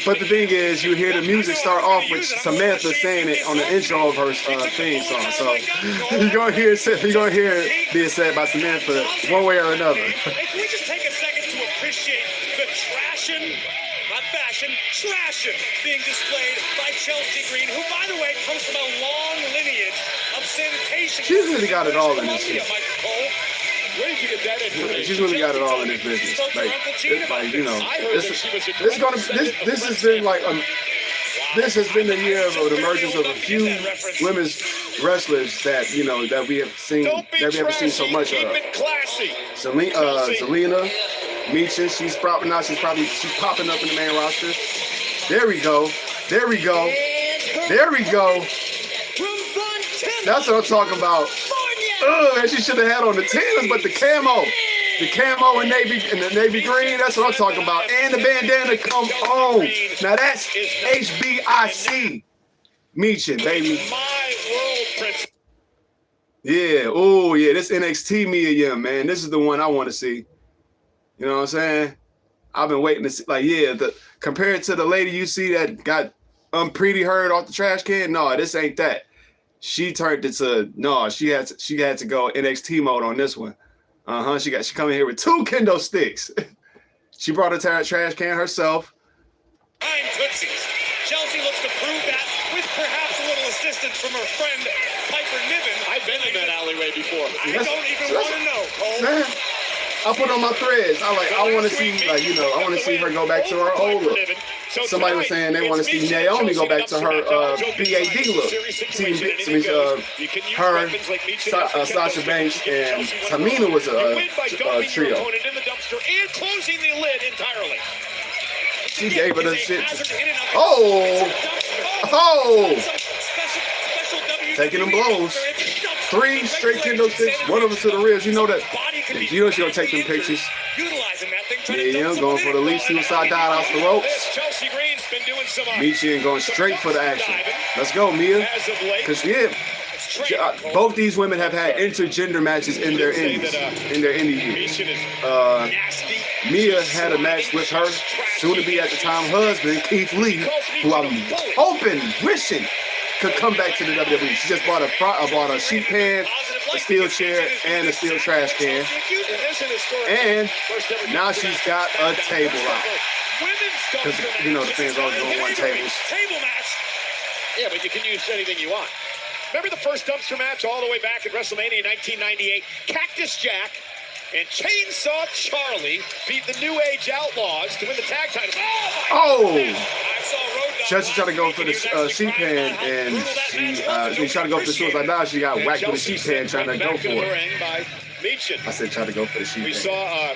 but the thing is, you hear the music start off with Samantha saying it on the intro of her theme song. So you're gonna hear it being said by Samantha one way or another. Hey, can we just take a second to appreciate the trashing, not fashion, trashing being displayed by Chelsea Green, who, by the way, comes from a long lineage of sanitation. She's really got it all in this shit. Where did you get that information? She's really got it all in this business. This has been the year of the emergence of a few women's wrestlers that that we have seen so much of. Zelina, Michin, she's popping up in the main roster. There we go. That's what I'm talking about. And she should have had on the Timbs, but the camo and the navy green, that's what I'm talking about. And the bandana, come on. Now that's HBIC. Michin, baby. Yeah, oh yeah, this NXT Mia, man. This is the one I want to see. You know what I'm saying? I've been waiting to see, compared to the lady you see that got Pretty Heard off the trash can. No, this ain't that. She turned it to she had to go NXT mode on this one. She coming here with 2 kendo sticks. She brought a trash can herself. I'm Tootsies. Chelsea looks to prove that with perhaps a little assistance from her friend Piper Niven. I've been in that alleyway before. I don't even want to know, Cole. Man, I put on my threads. I want to see I want to see her go back to her old look. Somebody was saying they want to see Naomi go back to her BAD look. Sasha Banks and Tamina was a trio. She gave her the shit. Oh! Taking them blows. 3 straight kendo sticks, one of them to the ribs. You know that could be You know she gonna take them pictures. utilizing that thing. Mia Yim going for the leap suicide dive off the ropes. Chelsea Green's been doing some Michi going straight for the action. Let's go, Mia. as of late. Because both these women have had intergender matches in their indies, in their indie years. Mia had a match with her soon-to-be at the time husband, Keith Lee, who I'm hoping, wishing could come back to the WWE. She just bought a sheet pan, a steel chair, and a steel trash can. And now she's got a table out. Because, you know, the fans always don't want tables. Yeah, but you can use anything you want. Remember the first dumpster match all the way back at WrestleMania in 1998? Cactus Jack and Chainsaw Charlie beat the New Age Outlaws to win the tag titles. Chelsea tried to go for the sheet pan, and she tried to go for the suicide dive. She got whacked with a sheet pan trying to go for it. I said try to go for the sheet pan. We saw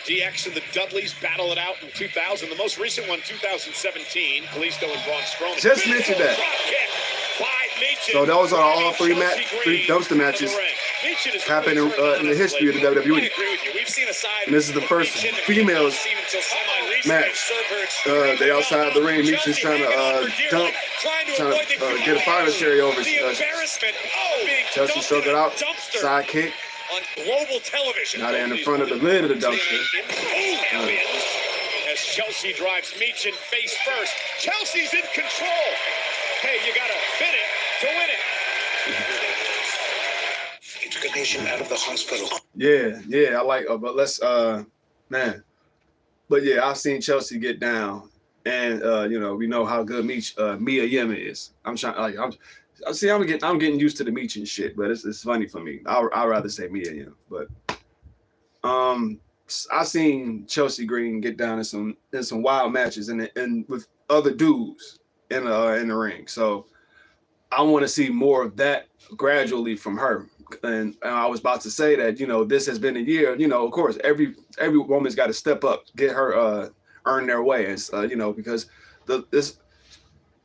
DX and the Dudleys battle it out in 2000. The most recent one, 2017. Kalisto and Braun Strowman. Just mentioned that. So those are all three dumpster matches happened in the history of the WWE. And this is the first females match. They outside the ring. Michi's trying to get a fire cherry over. Chelsea struck it out. Side kick. On global television. Now they're in the front of the lid of the dumpster. As Chelsea drives Michin face first. Chelsea's in control. Hey, you gotta fit it to win it. He took a patient out of the hospital. Yeah, I like but let's man. But yeah, I've seen Chelsea get down. And you know, we know how good Mia Yim is. I'm getting used to the Michin shit, but it's funny for me. I'd rather say Mia Yim. But I seen Chelsea Green get down in some wild matches and with other dudes in the ring. So I want to see more of that gradually from her. And I was about to say that, you know, this has been a year. You know, of course, every woman's got to step up, get her earn their way, and you know, because it's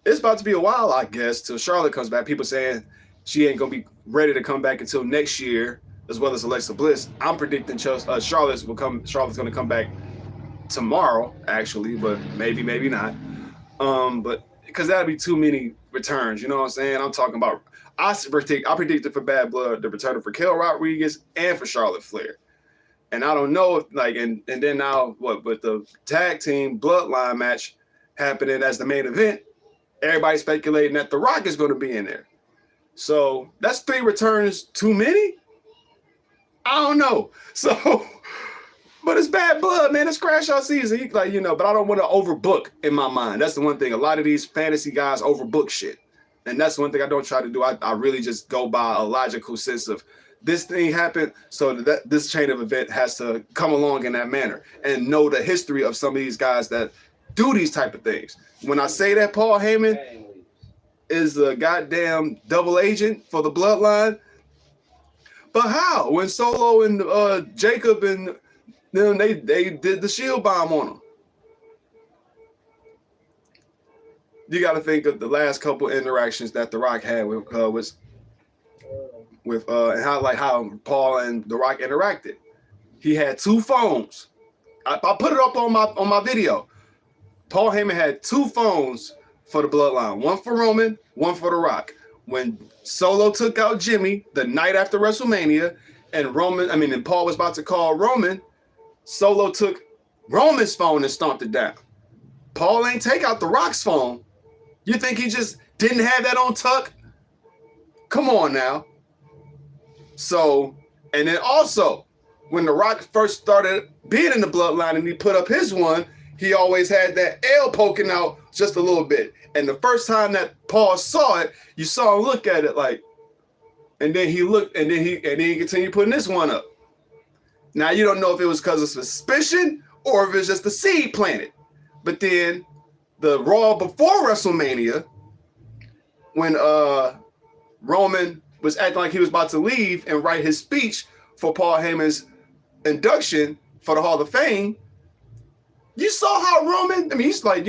about to be a while, I guess, till Charlotte comes back. People saying she ain't gonna be ready to come back until next year, as well as Alexa Bliss. I'm predicting Charlotte's gonna come back tomorrow, actually, but maybe not. But because that'd be too many returns, you know what I'm saying? I'm talking about. I predicted for Bad Blood the return of Raquel Rodriguez and for Charlotte Flair. And I don't know if and then now with the tag team Bloodline match happening as the main event, everybody's speculating that The Rock is going to be in there. So that's 3 returns too many? I don't know. So, but it's Bad Blood, man. It's crash out season. But I don't want to overbook in my mind. That's the one thing. A lot of these fantasy guys overbook shit. And that's one thing I don't try to do. I really just go by a logical sense of this thing happened, so that this chain of event has to come along in that manner and know the history of some of these guys that do these type of things. When I say that Paul Heyman is a goddamn double agent for the Bloodline, but how? When Solo and Jacob and them, they did the shield bomb on him. You got to think of the last couple interactions that The Rock had with and how Paul and The Rock interacted. He had 2 phones. I put it up on my video. Paul Heyman had 2 phones for the Bloodline. One for Roman, one for The Rock. When Solo took out Jimmy the night after WrestleMania, and Paul was about to call Roman, Solo took Roman's phone and stomped it down. Paul ain't take out The Rock's phone. You think he just didn't have that on tuck? Come on now. So, and then also, when The Rock first started being in the Bloodline and he put up his one, he always had that L poking out just a little bit. And the first time that Paul saw it, you saw him look at it like, and then he looked, and then he continued putting this one up. Now you don't know if it was because of suspicion or if it's just the seed planted. But then the Raw before WrestleMania, when Roman was acting like he was about to leave and write his speech for Paul Heyman's induction for the Hall of Fame, you saw how Roman, he's like,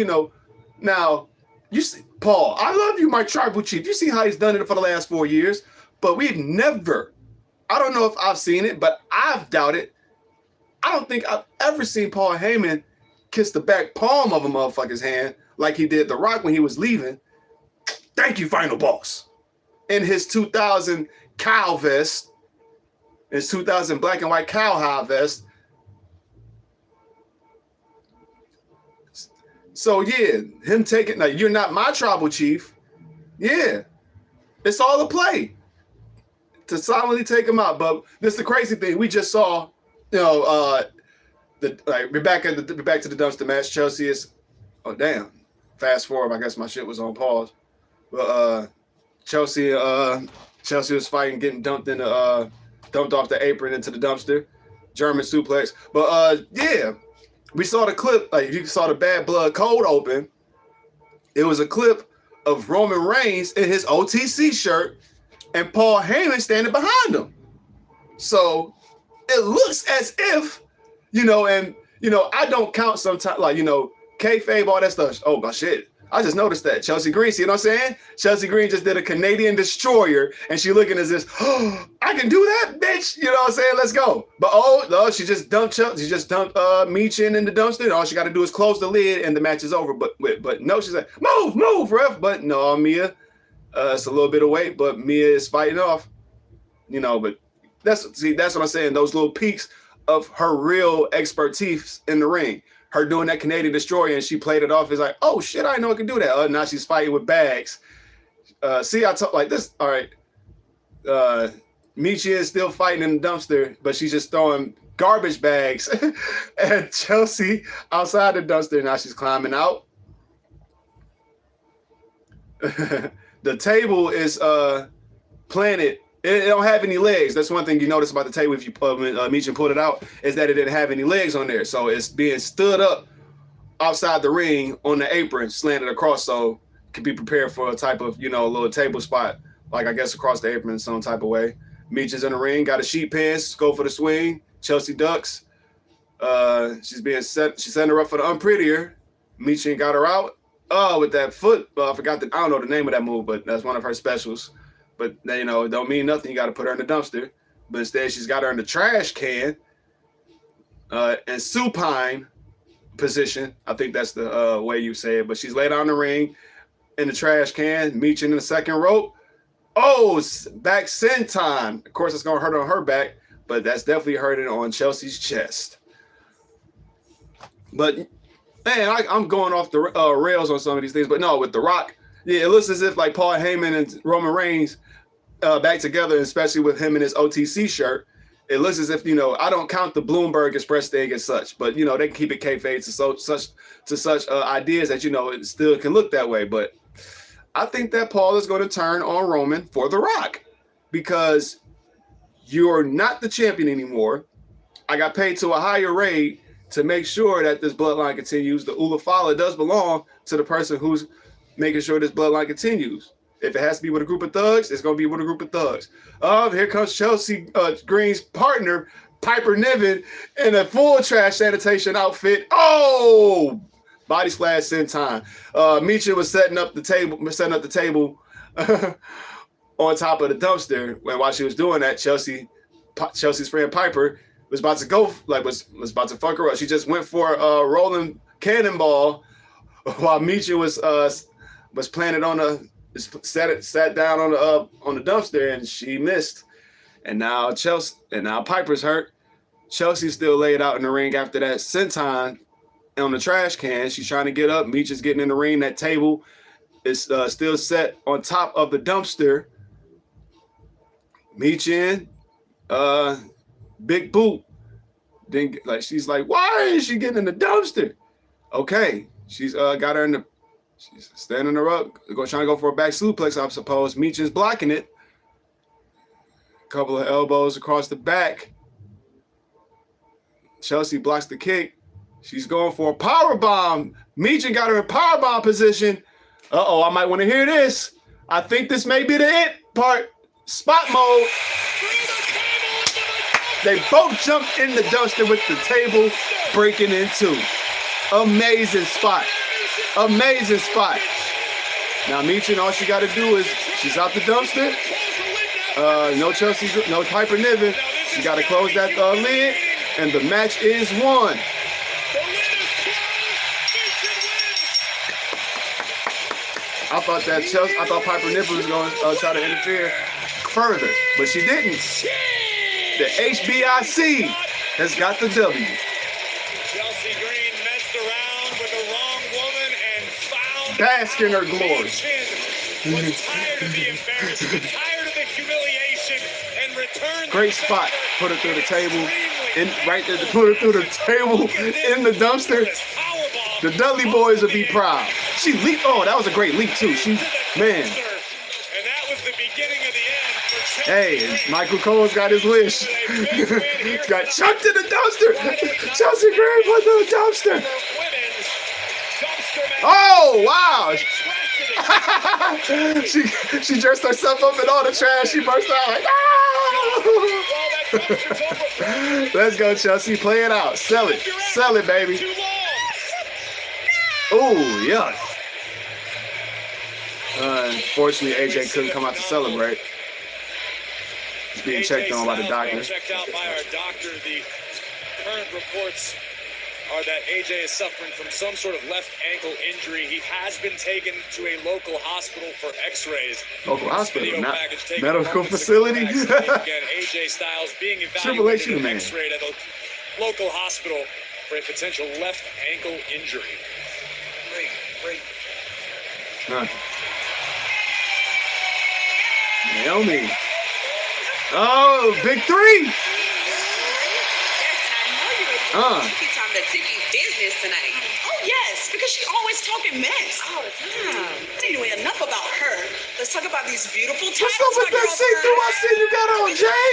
now, you see, Paul, I love you, my tribal chief. You see how he's done it for the last 4 years, but we've never, I don't know if I've seen it, but I've doubted I don't think I've ever seen Paul Heyman kiss the back palm of a motherfucker's hand like he did The Rock when he was leaving. Thank you, Final Boss. In his 2000 cow vest, his 2000 black and white cowhide vest. So yeah, him taking, like, you're not my tribal chief. Yeah, it's all a play to silently take him out. But this is the crazy thing. We just saw, we're back to the dumpster match. Chelsea is, oh damn, fast forward. I guess my shit was on pause. But Chelsea was fighting, getting dumped off the apron into the dumpster, German suplex. But yeah, we saw the clip. Like, you saw the Bad Blood cold open. It was a clip of Roman Reigns in his OTC shirt and Paul Heyman standing behind him. So it looks as if, I don't count sometimes, like, kayfabe, all that stuff. Oh, my shit. I just noticed that. Chelsea Green, see what I'm saying? Chelsea Green just did a Canadian destroyer, and she looking as this, oh, I can do that, bitch. You know what I'm saying? Let's go. But no, she just dumped Michin in the dumpster. All she got to do is close the lid, and the match is over. But no, she's like, move, ref. But no, Mia, it's a little bit of weight, but Mia is fighting off. But that's what I'm saying. Those little peaks of her real expertise in the ring. Her doing that Canadian destroyer, and she played it off as like, oh shit, I know I can do that. Now she's fighting with bags. See, I talk like this. All right. Michi is still fighting in the dumpster, but she's just throwing garbage bags. And Chelsea outside the dumpster, now she's climbing out. The table is planted. It don't have any legs. That's one thing you notice about the table if you when Michin pulled it out, is that it didn't have any legs on there. So it's being stood up outside the ring on the apron, slanted across, so it can be prepared for a type of, little table spot, like I guess across the apron in some type of way. Michin's in the ring, got a sheet pants, go for the swing. Chelsea ducks. She's setting her up for the unprettier. Michin got her out. With that foot. I don't know the name of that move, but that's one of her specials. But, it don't mean nothing. You got to put her in the dumpster. But instead, she's got her in the trash can and supine position. I think that's the way you say it. But she's laid on the ring in the trash can, Michin in the second rope. Oh, back senton. Of course, it's going to hurt on her back, but that's definitely hurting on Chelsea's chest. But, man, I'm going off the rails on some of these things. But no, with The Rock, yeah, it looks as if like Paul Heyman and Roman Reigns back together, especially with him in his OTC shirt. It looks as if, I don't count the Bloomberg Express thing as such, but, they can keep it kayfabe to such ideas that, it still can look that way. But I think that Paul is going to turn on Roman for The Rock because you're not the champion anymore. I got paid to a higher rate to make sure that this bloodline continues. The Ulafala does belong to the person who's making sure this bloodline continues. If it has to be with a group of thugs, it's going to be with a group of thugs. Here comes Chelsea Green's partner, Piper Niven, in a full trash sanitation outfit. Oh, body splash senton. Michin was setting up the table on top of the dumpster. And while she was doing that, Chelsea's friend Piper was about to go, was about to fuck her up. She just went for a rolling cannonball while Michin was planted on sat down on the dumpster, and she missed. And now Piper's hurt. Chelsea's still laid out in the ring after that senton on the trash can. She's trying to get up. Michin's getting in the ring. That table is still set on top of the dumpster. Michin, big boot. Then she's like, why is she getting in the dumpster? Okay, she's got her in the. She's standing her up, trying to go for a back suplex, I suppose. Michin's blocking it. A couple of elbows across the back. Chelsea blocks the kick. She's going for a powerbomb. Michin got her in powerbomb position. I might want to hear this. I think this may be the it part. Spot mode. They both jumped in the dumpster with the table breaking in two. Amazing spot. Amazing spot. Now Michin, all she got to do is she's out the dumpster. No Chelsea, no Piper Niven. She got to close that lid. And the match is won. The win is closed. I thought Piper Niven was going to try to interfere further, but she didn't. The HBIC has got the W. Chelsea Green messed around with the wrong woman and found Bask in her out glory. Chin was tired of the embarrassment, tired of the humiliation, and returned. Great spot. Put her through the table. Put her through the table in the dumpster. The Dudley boys would be proud. She leaped. Oh, that was a great leap too. Man. And that was the beginning of the end for Chelsea Hey, Green. Michael Cole's got his wish. Got chucked in the dumpster. Chelsea Green put in the dumpster. Oh, wow. she dressed herself up in all the trash. She burst out like, no! Let's go, Chelsea. Play it out. Sell it. Sell it, baby. Oh, yuck. Unfortunately, AJ couldn't come out to celebrate. He's being checked on by the doctor. Checked out by our doctor. The current reports are that AJ is suffering from some sort of left ankle injury. He has been taken to a local hospital for x-rays. Local hospital, Video not package taken medical moments ago. facility. Again, AJ Styles being Triple H, evaluated and man. x-rayed at a local hospital for a potential left ankle injury. Naomi. Oh, big three. Keep talking to Ticky business tonight. Oh, yes, because she always talking mess. All the time. Anyway, enough about her. Let's talk about these beautiful titles. What's up with that see-through I see you got on, Jay?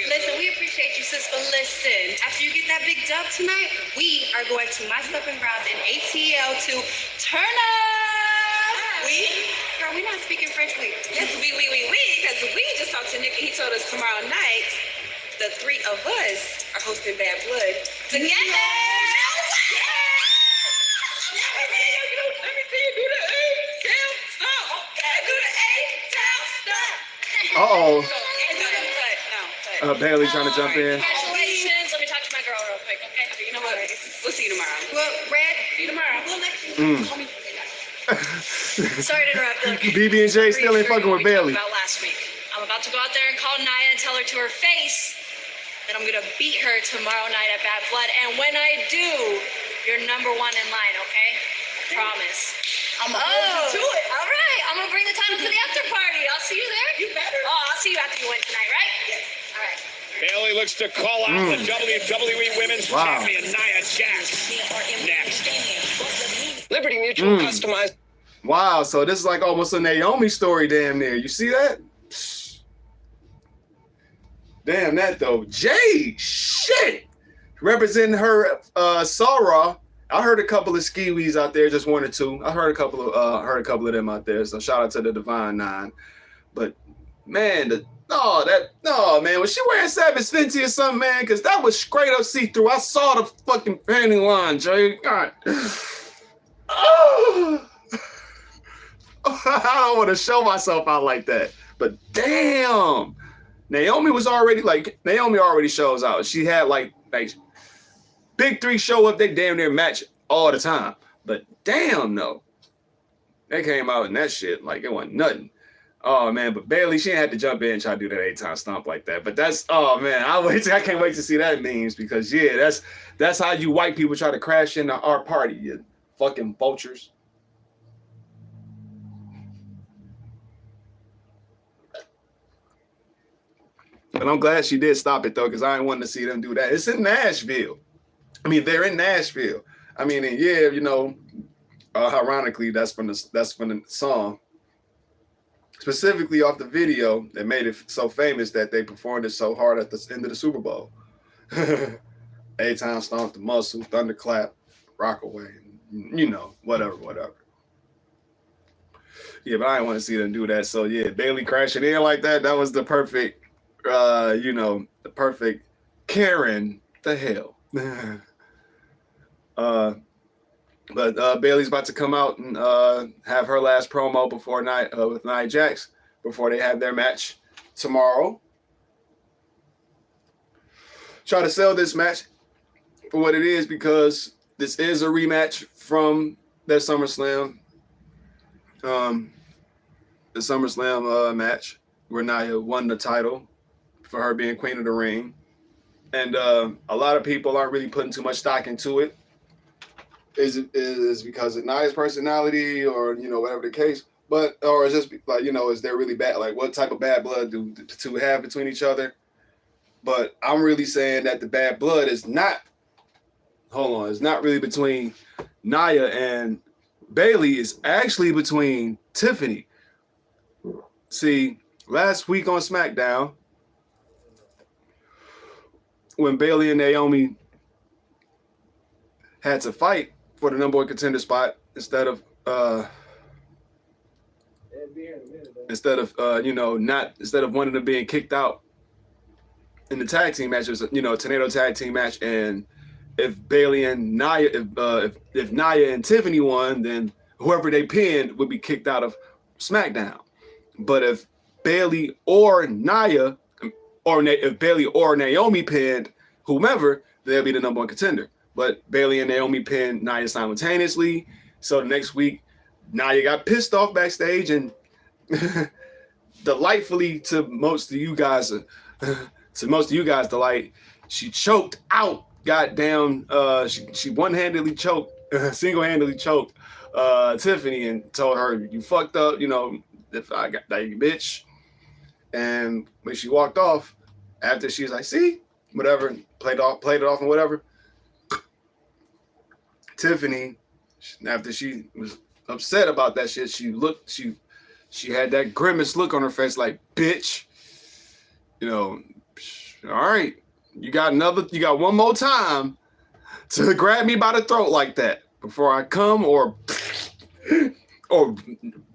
Listen, we appreciate you, sis, but listen, after you get that big dub tonight, we are going to my stomping grounds in ATL to turn up. We? Girl, we not speaking French, we. Yes, we, because we just talked to Nick and he told us tomorrow night the three of us are hosting Bad Blood together. Let me see you do the A-tail stop. Do the A-tail stop. Uh-oh. No. Bailey trying to jump in. Congratulations. Let me talk to my girl real quick, okay? You know what? We'll see you tomorrow. Well, Red, see you tomorrow. We'll let you call me. Sorry to interrupt. BB and J still ain't fucking with Bailey. About last week. I'm about to go out there and call Nia and tell her to her face that I'm gonna beat her tomorrow night at Bad Blood. And when I do, you're number one in line, okay? I promise. I'm gonna hold you to it. All right. I'm gonna bring the title to the after party. I'll see you there. You better. Oh, I'll see you after you win tonight, right? Yes. All right. Bailey looks to call out the WWE Women's Champion, Nia Jax. Next. Liberty Mutual customized. Wow, so this is like almost a Naomi story damn near. You see that? Damn that though. Jay, shit. Representing her Sarah. I heard a couple of skiwis out there, just one or two. I heard a couple of them out there. So shout out to the Divine Nine. But man, man, was she wearing Savage Fenty or something, man? Because that was straight up see-through. I saw the fucking panty line, Jay. God. Oh. I don't want to show myself out like that. But damn. Naomi already shows out. She had like big three show up, they damn near match all the time. But damn no. They came out in that shit like it wasn't nothing. Oh man, but Bailey, she had to jump in and try to do that 8-time stomp like that. But that's man, I can't wait to see that memes because yeah, that's how you white people try to crash into our party, you fucking vultures. But I'm glad she did stop it though, because I didn't want to see them do that. It's in Nashville. I mean, they're in Nashville. I mean, and yeah, you know, ironically, that's from the song. Specifically off the video that made it so famous that they performed it so hard at the end of the Super Bowl. 8-time stomp the muscle, thunderclap, rock away, you know, whatever. Yeah, but I didn't want to see them do that. So yeah, Bailey crashing in like that, that was the perfect, the perfect Karen, the hell. But Bailey's about to come out and have her last promo before with Nia Jax before they have their match tomorrow. try to sell this match for what it is, because this is a rematch from that SummerSlam, the SummerSlam match where Nia won the title for her being Queen of the Ring. And a lot of people aren't really putting too much stock into it. Is because of Nia's personality, or whatever the case, but or it's just like is there really bad, like what type of bad blood do the two have between each other? But I'm really saying that the bad blood is not. Hold on, it's not really between Nia and Bayley. It's actually between Tiffany. See, last week on SmackDown, when Bayley and Naomi had to fight for the number one contender spot instead of one of them being kicked out in the tag team match, it was tornado tag team match, and if Bayley and Nia, if Nia and Tiffany won, then whoever they pinned would be kicked out of SmackDown. But if Bayley or Nia, if Bayley or Naomi pinned whomever, they'll be the number one contender. But Bayley and Naomi pinned Nia simultaneously. So the next week, Nia got pissed off backstage, and delightfully to most of you guys' delight, she choked out. Goddamn, she single-handedly choked Tiffany and told her, "You fucked up, if I got that, you bitch." And when she walked off, after she was like, "See, whatever," played it off and whatever. Tiffany, after she was upset about that shit, she had that grimace look on her face, like, "Bitch, all right, you got one more time to grab me by the throat like that before I come or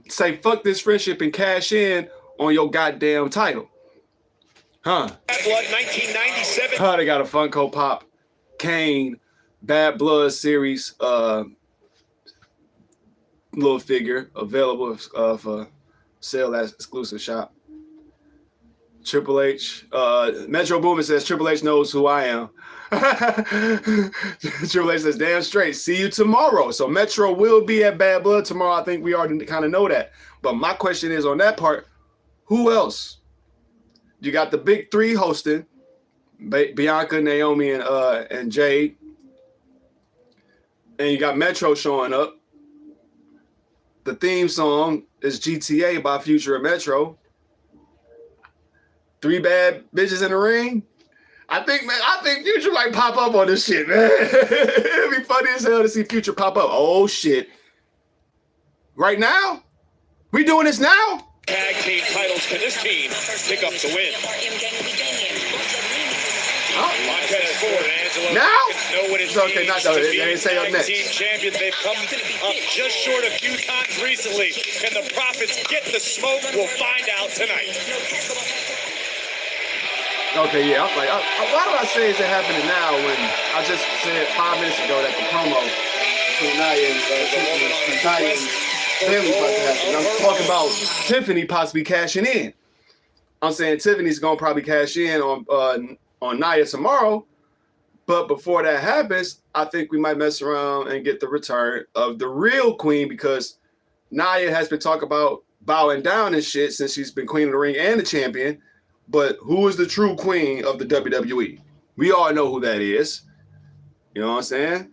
say fuck this friendship and cash in on your goddamn title." Huh? Bad Blood 1997. Huh, they got a Funko Pop Kane Bad Blood series little figure available for sale at exclusive shop. Triple H, Metro Boomin says Triple H knows who I am. Triple H says, damn straight, see you tomorrow. So Metro will be at Bad Blood tomorrow. I think we already kind of know that. But my question is on that part, who else? You got the big three hosting, Bianca, Naomi, and Jade. And you got Metro showing up. The theme song is GTA by Future and Metro. 3 bad bitches in the ring. I think Future might pop up on this shit, man. It'd be funny as hell to see Future pop up. Oh shit. Right now? We doing this now? Tag team titles. Can this team pick up the win? Montez Ford and Angelo now? Know what it's okay, not though. They didn't say up next. Team champions, they've come up just short a few times recently. Can the Profits get the smoke? We'll find out tonight. Okay, yeah. I'm like, why do I say is it happening now when I just said 5 minutes ago that the promo between Nia and Bayley was about to happen? I'm talking about Tiffany possibly cashing in. I'm saying Tiffany's gonna probably cash in on Nia tomorrow, but before that happens, I think we might mess around and get the return of the real queen, because Nia has been talking about bowing down and shit since she's been Queen of the Ring and the champion. But who is the true queen of the WWE? We all know who that is. You know what I'm saying?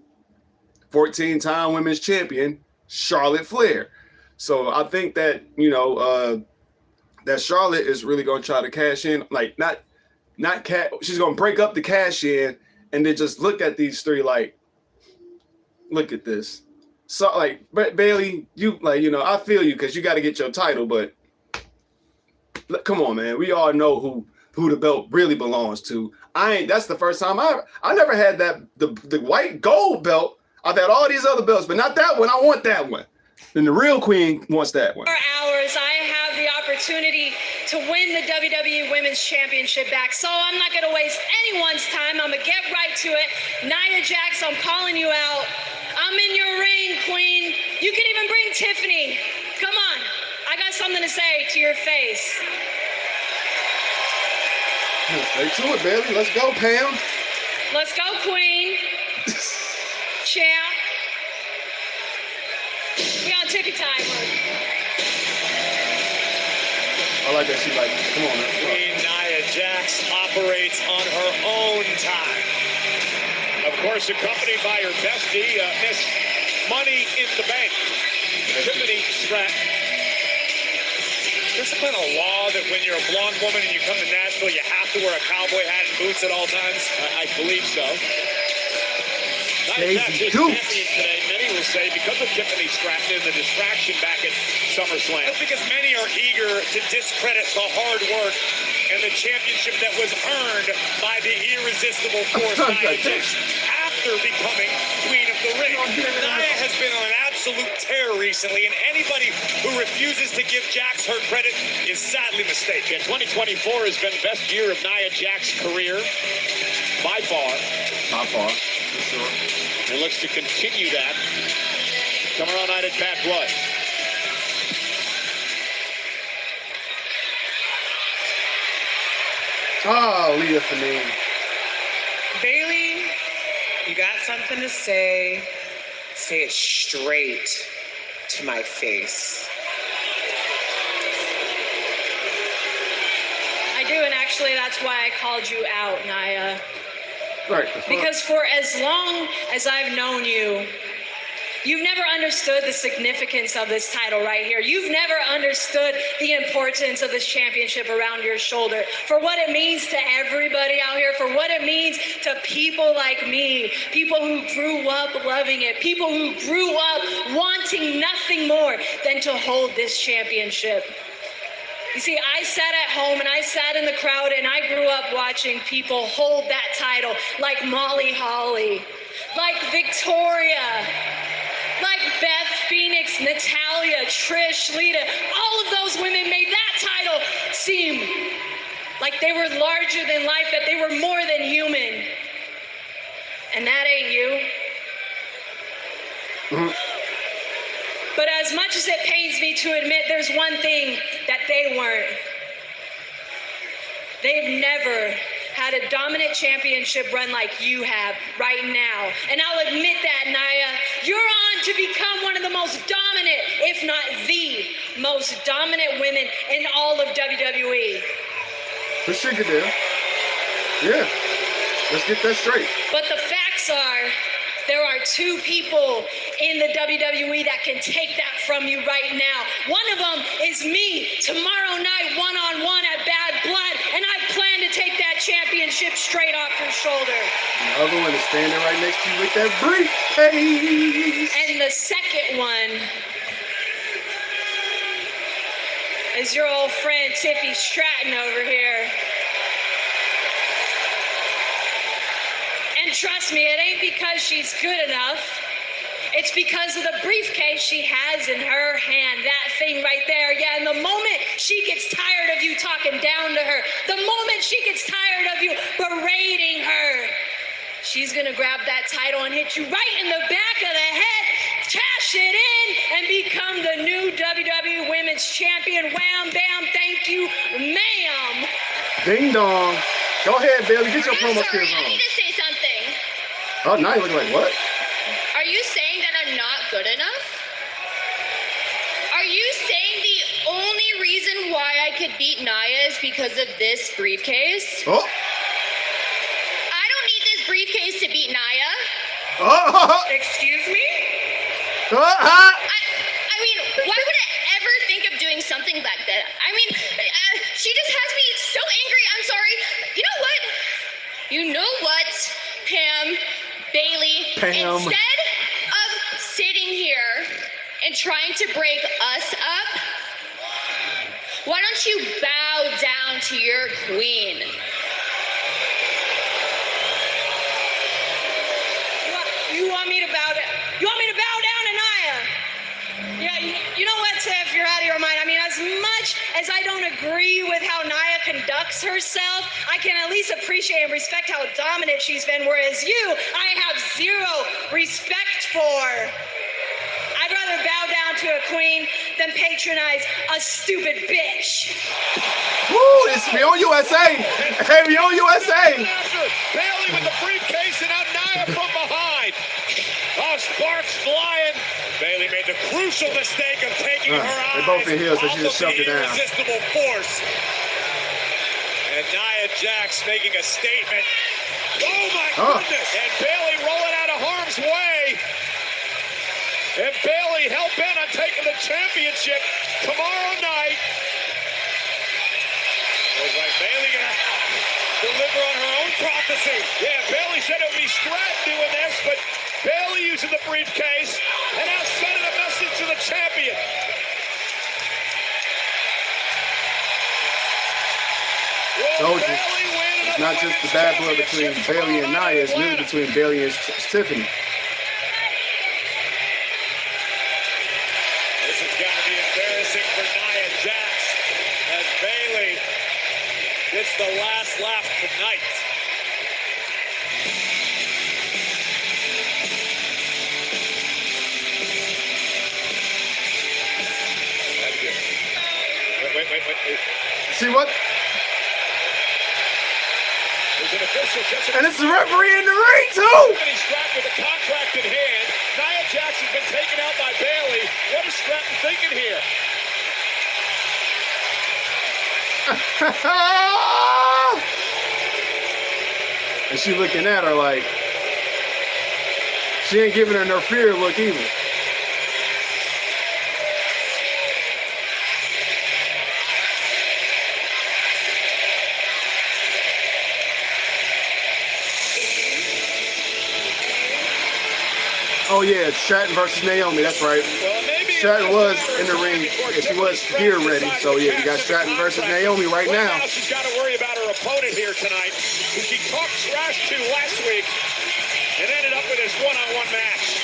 14-time women's champion, Charlotte Flair. So I think that, that Charlotte is really going to try to cash in, like she's going to break up the cash in and then just look at these three like, look at this. So like, Bayley, I feel you because you got to get your title, but come on, man. We all know who the belt really belongs to. That's the first time I never had the white gold belt. I've had all these other belts, but not that one. I want that one. And the real queen wants that one. For hours, I have the opportunity to win the WWE Women's Championship back. So I'm not going to waste anyone's time. I'm going to get right to it. Nia Jax, I'm calling you out. I'm in your ring, queen. You can even bring Tiffany. Come on. I got something to say to your face. Straight to it, baby. Let's go, Pam. Let's go, Queen. Champ. We on tippy timer. I like that. She like, come on, man. Queen Nia Jax operates on her own time. Of course, accompanied by her bestie, Miss Money in the Bank, Tiffany Stratton. There's been a law that when you're a blonde woman and you come to Nashville, you have to wear a cowboy hat and boots at all times. I believe so. Nia Jax is champion today, many will say, because of Tiffany Stratton and the distraction back at SummerSlam. That's because many are eager to discredit the hard work and the championship that was earned by the irresistible force Nia Jax after becoming Queen of the Ring. Nia has been on an absolute tear recently, and anybody who refuses to give Jax her credit is sadly mistaken. 2024 has been the best year of Nia Jax's career, by far. By far, for sure. And looks to continue that tomorrow night at Bad Blood. Oh, Leah Fanine. Bailey, you got something to say? Say it straight to my face. I do, and actually that's why I called you out, Nia. Right. Because for as long as I've known you, you've never understood the significance of this title right here. You've never understood the importance of this championship around your shoulder, for what it means to everybody out here, for what it means to people like me, people who grew up loving it, people who grew up wanting nothing more than to hold this championship. You see, I sat at home and I sat in the crowd and I grew up watching people hold that title like Molly Holly, like Victoria, like Beth Phoenix, Natalia, Trish, Lita. All of those women made that title seem like they were larger than life, that they were more than human. And that ain't you. But as much as it pains me to admit, there's one thing that they weren't. They've never had a dominant championship run like you have right now. And I'll admit that, Nia, you're on to become one of the most dominant, if not the most dominant women in all of WWE. Let's shake it down. Yeah. Let's get that straight. But the facts are, there are two people in the WWE that can take that from you right now. One of them is me tomorrow night, one-on-one at Bad Blood, and I plan to take that championship straight off your shoulder. The other one is standing right next to you with that briefcase. And the second one is your old friend Tiffy Stratton over here. And trust me, it ain't because she's good enough. It's because of the briefcase she has in her hand, that thing right there. Yeah, and the moment she gets tired of you talking down to her, the moment she gets tired of you berating her, she's gonna grab that title and hit you right in the back of the head, cash it in, and become the new WWE Women's Champion. Wham, bam, thank you, ma'am. Ding dong. Go ahead, Bailey. Get your promo skills I on. need to say something. Oh, now you're looking like what? Are you saying that I'm not good enough? Are you saying the only reason why I could beat Nia is because of this briefcase? Oh. I don't need this briefcase to beat Nia. Oh. Excuse me? Oh. I mean, why would I ever think of doing something like that? I mean, she just has me so angry. I'm sorry. You know what? You know what, Pam, Bailey? Pam. Instead of sitting here and trying to break us up, why don't you bow down to your queen? You want me to bow down? You want me to bow down to Nia? Yeah, you know what, Tiff? You're out of your mind. I mean, as much as I don't agree with how Nia conducts herself, I can at least appreciate and respect how dominant she's been, whereas you, I have zero respect for. I'd rather bow down to a queen than patronize a stupid bitch. Woo, it's Beyond USA. Hey, Beyond USA. Bailey with the briefcase made the crucial mistake of taking her eyes they both in heels, so off she just of shoved the it down. irresistible force. And Nia Jax making a statement. Oh my goodness! And Bayley rolling out of harm's way. And Bayley hell-bent on taking the championship tomorrow night. Looks like Bayley gonna deliver on her own prophecy. Yeah, Bayley said it would be Stratton doing this, but Bayley using the briefcase and now sending a message to the champion. Told you. It's not just the bad blood between Bayley and Nia, it's really between Bayley and Tiffany. This is going to be embarrassing for Nia Jax as Bayley gets the last laugh tonight. Wait. See what? There's an official just And it's the referee in the ring, too! He's strapped with a contract in hand. Nia Jax has been taken out by Bayley. What is Stratton thinking here? And she looking at her like, she ain't giving her no fear look either. Oh yeah, Stratton versus Naomi, that's right. Stratton was in the ring, and she was gear ready. So yeah, we got Stratton versus Naomi right now. She's got to worry about her opponent here tonight, who she talked trash to last week and ended up with this one-on-one match.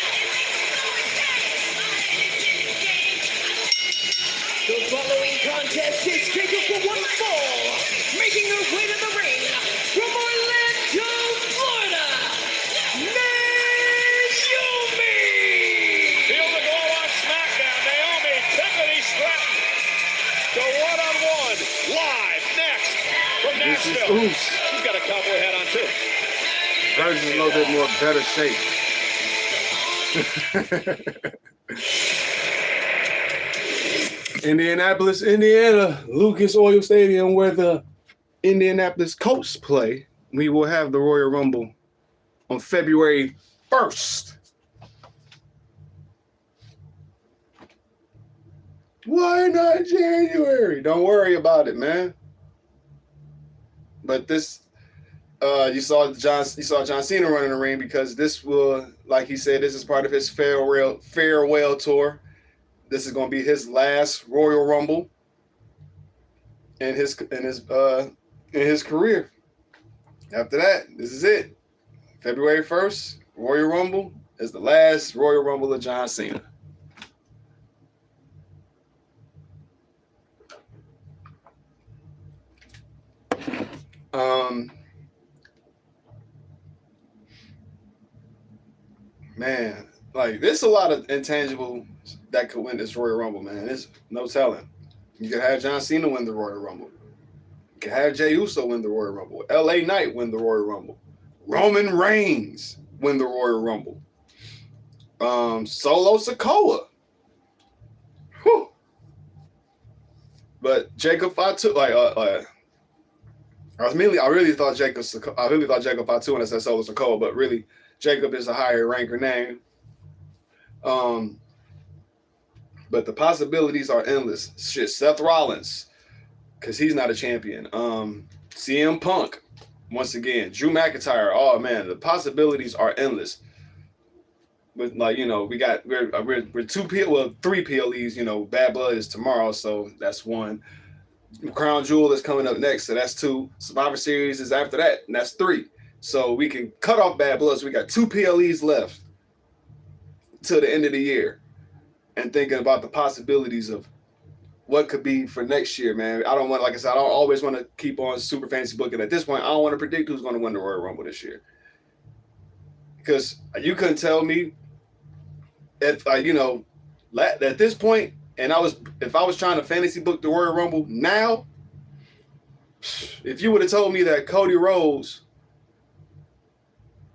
The following contest is scheduled for one fall, making her way to the ring from Orlando, Florida, Naomi! Feel the glow on SmackDown. Naomi, Tiffany Stratton. The one-on-one live next from Nashville. She's got a cowboy hat on too. Hers is a little bit more better shape. Indianapolis, Indiana, Lucas Oil Stadium, where the Indianapolis Colts play. We will have the Royal Rumble on February 1st. Why not January? Don't worry about it, man. But this, you saw John Cena running the ring because this will, like he said, this is part of his farewell tour. This is going to be his last Royal Rumble in his career. After that, this is it. February 1st, Royal Rumble is the last Royal Rumble of John Cena. Man, like there's a lot of intangible that could win this Royal Rumble, man. There's no telling. You could have John Cena win the Royal Rumble. You could have Jey Uso win the Royal Rumble. LA Knight win the Royal Rumble. Roman Reigns win the Royal Rumble. Solo Sikoa. Whew. But Jacob Fatu, I really thought Jacob Fatu when I said Solo Sikoa, but really Jacob is a higher ranker name. But the possibilities are endless. Shit, Seth Rollins, because he's not a champion. CM Punk, once again. Drew McIntyre. Oh man, the possibilities are endless. But we're 3 PLEs. Bad Blood is tomorrow, so that's 1. Crown Jewel is coming up next, so that's 2. Survivor Series is after that, and that's 3. So we can cut off Bad Blood. So we got 2 PLEs left till the end of the year. And thinking about the possibilities of what could be for next year, man. I don't always want to keep on super fantasy booking. At this point, I don't want to predict who's going to win the Royal Rumble this year. Because you couldn't tell me at this point, and if I was trying to fantasy book the Royal Rumble now, if you would have told me that Cody Rhodes,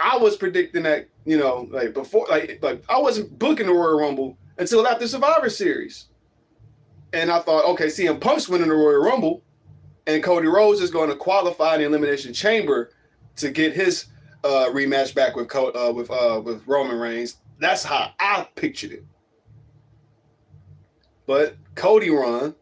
I was predicting that, before, I wasn't booking the Royal Rumble until after Survivor Series. And I thought, okay, CM Punk's winning the Royal Rumble, and Cody Rhodes is going to qualify in the Elimination Chamber to get his rematch back with Roman Reigns. That's how I pictured it. But Cody won.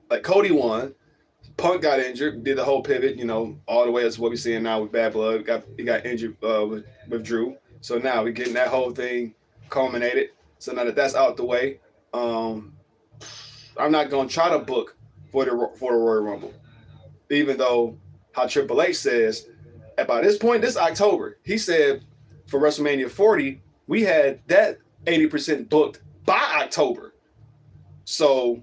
Punk got injured, did the whole pivot, all the way as what we're seeing now with Bad Blood. He got injured with Drew. So now we're getting that whole thing culminated. So now that that's out the way, I'm not going to try to book for the Royal Rumble. Even though how Triple H says, by this point, this October, he said for WrestleMania 40, we had that 80% booked by October. So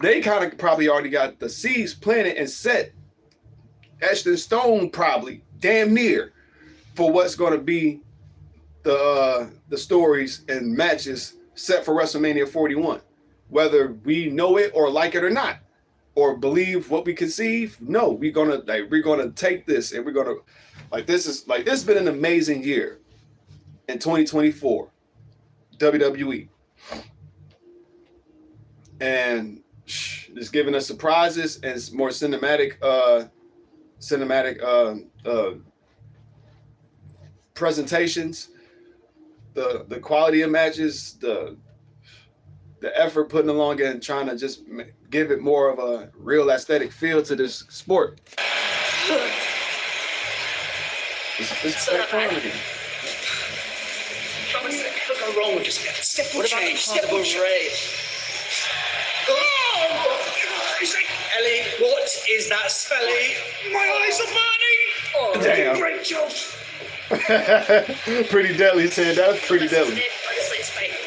they kind of probably already got the seeds planted and set, etched in stone, probably damn near, for what's going to be the stories and matches set for WrestleMania 41. Whether we know it or like it or not, or believe what we conceive, no, we're gonna take this and we're gonna this has been an amazing year in 2024 WWE, and it's giving us surprises and more cinematic presentations, the quality of matches, the effort putting along and trying to just give it more of a real aesthetic feel to this sport. It's that quality. Look how wrong with this guy. What about the possible raid? Oh, Ellie, what is that spelling? My eyes are burning. Oh, damn. Great job. Pretty deadly, said that was pretty deadly.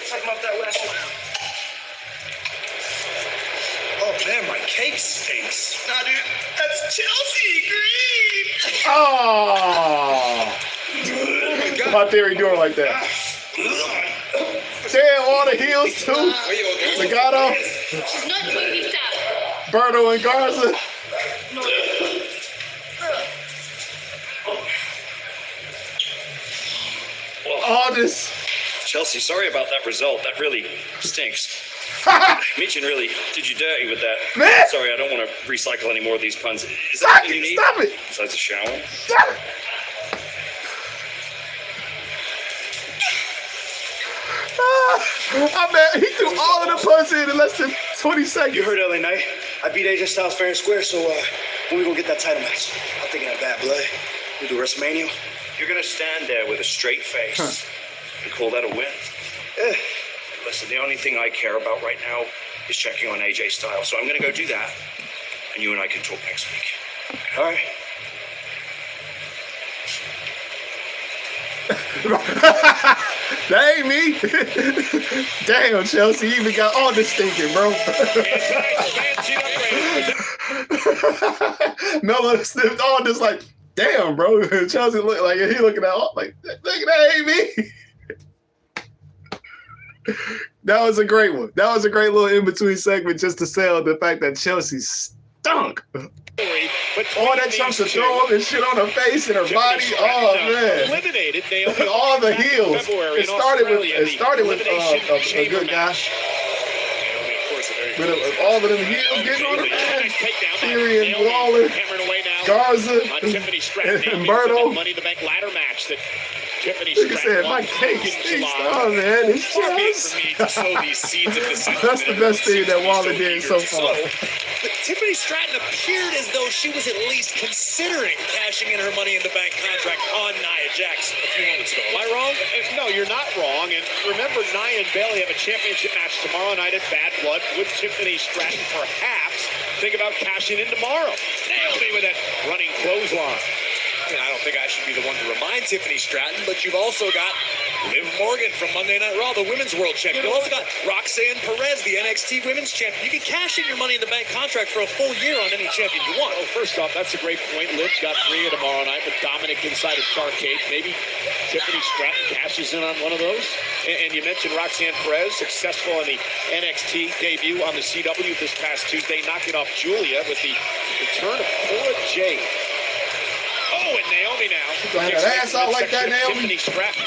Talk about that last one. Oh man, my cake stinks. Nah, dude, that's Chelsea green. Oh, my theory doing like that. Damn, all the heels too. Legato, She's not doing this out. Berto, and Garza. All this. Chelsea, sorry about that result. That really stinks. Michin really did you dirty with that. Man! Sorry, I don't want to recycle any more of these puns. Is Stop that anything it! you need? Stop it! Besides a shower? Stop it! He threw all of the puns in less than 20 seconds. You heard LA Knight. I beat AJ Styles fair and square, so when we gonna get that title match? I'm thinking of Bad Blood. We do WrestleMania. You're going to stand there with a straight face and call that a win? Yeah. Listen, the only thing I care about right now is checking on AJ Styles. So I'm going to go do that, and you and I can talk next week. All right. That ain't me. Damn, Chelsea, you even got all this thinking, bro. Melo sniffed all this like, damn, bro. Chelsea look like he looking at all like, that ain't me. That was a great one. That was a great little in-between segment just to sell the fact that Chelsea stunk. All that chunks of throwing and shit on her face and her body. Oh man! Eliminated Naomi all the heels. It started with a good guy. With all of them heels getting on her man. Theory and Waller, Garza, and Berto. Money in the Bank ladder match that Tiffany said, my cake stinks. Oh man, it's just. That's the best thing that Waller did so far. But Tiffany Stratton appeared as though she was at least considering cashing in her Money in the Bank contract on Nia Jax a few moments ago. Am I wrong? No, you're not wrong. And remember, Nia and Bayley have a championship match tomorrow night at Bad Blood. Would Tiffany Stratton perhaps think about cashing in tomorrow? Naomi with that running clothesline. I don't think I should be the one to remind Tiffany Stratton, but you've also got Liv Morgan from Monday Night Raw, the women's world champion. You've also got Roxanne Perez, the NXT women's champion. You can cash in your Money in the Bank contract for a full year on any champion you want. Oh, first off, that's a great point. Liv got Rhea tomorrow night with Dominic inside a Starcade. Maybe Tiffany Stratton cashes in on one of those. And you mentioned Roxanne Perez, successful in the NXT debut on the CW this past Tuesday, knocking off Julia with the return of Cora Jade. Oh, and Naomi now. She gonna have that ass out like that, Naomi. Tiffany Stratton.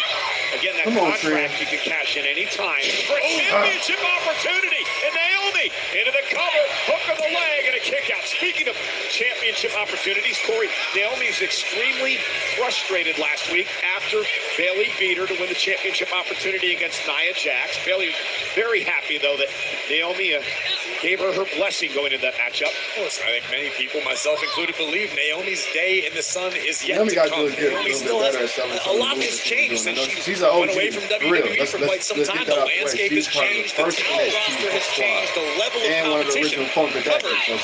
Again, that contract you can cash in any time for a championship opportunity. And Naomi into the cover, hook of the leg, and a kick out. Speaking of championship opportunities, Corey, Naomi's extremely frustrated last week after Bayley beat her to win the championship opportunity against Nia Jax. Bayley very happy, though, that Naomi gave her blessing going into that matchup. Listen, I think many people, myself included, believe Naomi's day in the sun is yet Naomi to come. Naomi still has a lot has changed since she went away from WWE for quite some time. The landscape has changed, the talent roster has changed, the level of competition covered.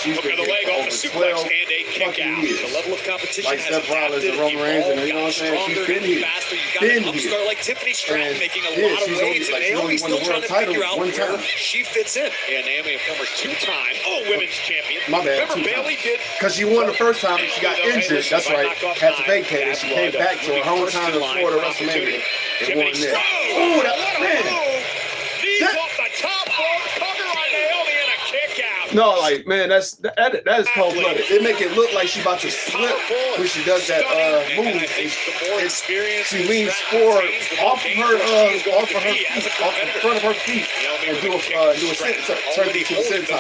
She's been the leg off the suplex and a kick out. The level of competition has adapted, evolved, gotten stronger, faster. You've got an upstart like Tiffany Stratton making a lot of waves, and Naomi's still trying to figure out where she fits in. And Naomi, a former two-time women's champion. My bad. Remember Bayley did? Because she won the first time and she got injured. That's right. Had to vacate it. She came back to her hometown in Florida, WrestleMania, and won there. Oh, that man. Knees off the top rope, cover on Naomi, and a kick out. No, like, man, that is cold-blooded. It make it look like she about to slip when she does that move. She leans forward off of her feet, off the front of her feet, and do a turn it to a senton.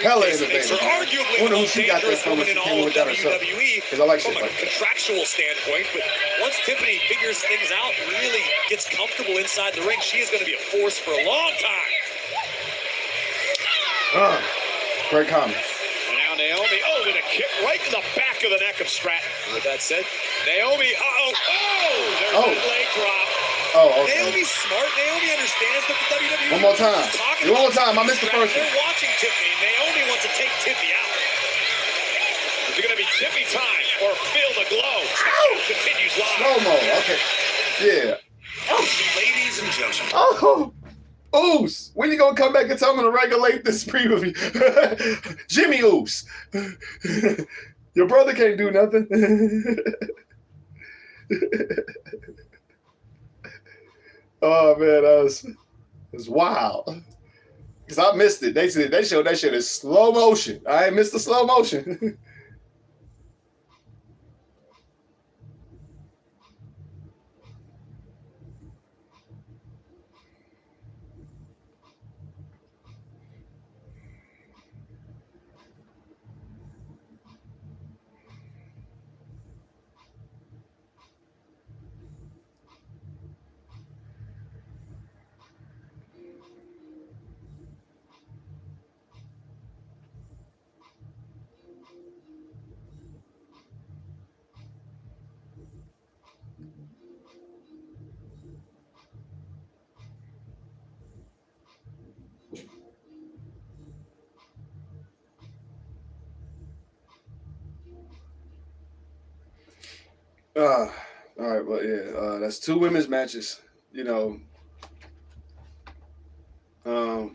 Hella in the bank. I wonder who she got that from when she came with that herself. Because I like shit from a like that. contractual standpoint, but once Tiffany figures things out, really gets comfortable inside the ring, she is going to be a force for a long time. Great comment. And now Naomi, with a kick right in the back of the neck of Stratton. With that said, Naomi, there's a leg drop. Oh, okay. Naomi's smart. Naomi understands that the WWE. One more time. One more time. I missed the first one. They're watching Tiffany. Naomi wants to take Tiffy out. Is it going to be Tiffy time or feel the glow? Continues live. Slow-mo. Okay. Yeah. Ladies and gentlemen. Oh. Oos, when you gonna come back and tell me to regulate this preview? Jimmy Oos. Your brother can't do nothing. Oh man, that was wild. Because I missed it. They showed that shit in slow motion. I ain't missed the slow motion. All right, well, yeah, that's two women's matches, you know.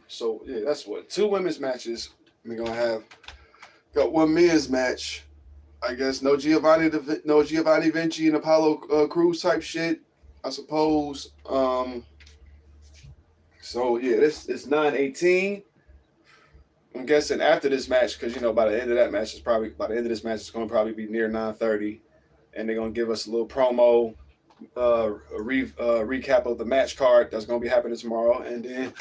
So yeah, that's what, two women's matches. We're gonna got one men's match. I guess no Giovanni Vinci and Apollo Crews type shit, I suppose. So yeah, it's 9:18. I'm guessing after this match, because by the end of that match, it's going to probably be near 9:30. And they're going to give us a little promo, recap of the match card that's going to be happening tomorrow. And then,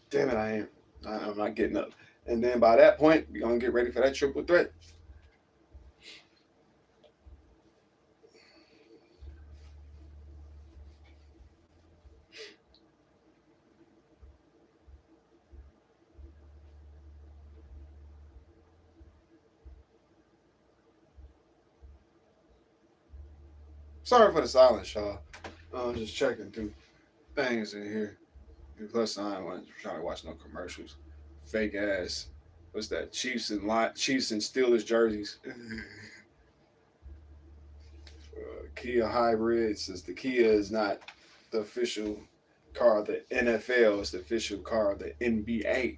damn it, I'm not getting up. And then by that point, we're going to get ready for that triple threat. Sorry for the silence, y'all. I'm just checking through things in here. And plus, I ain't trying to watch no commercials. Fake ass. What's that? Chiefs and Steelers jerseys. Kia hybrid, since the Kia is not the official car of the NFL, it's the official car of the NBA,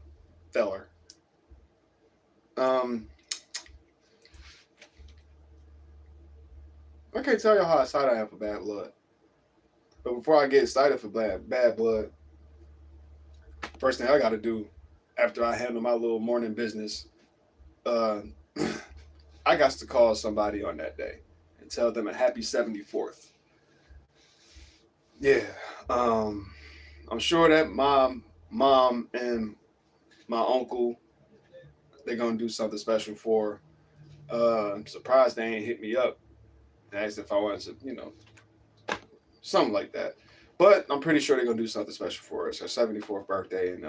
feller. I can't tell you how excited I am for Bad Blood. But before I get excited for Bad Blood, first thing I got to do after I handle my little morning business, I got to call somebody on that day and tell them a happy 74th. Yeah. I'm sure that my mom and my uncle, they're gonna do something special for her. I'm surprised they ain't hit me up and asked if I wanted to, something like that. But I'm pretty sure they're gonna do something special for her. It's her 74th birthday, and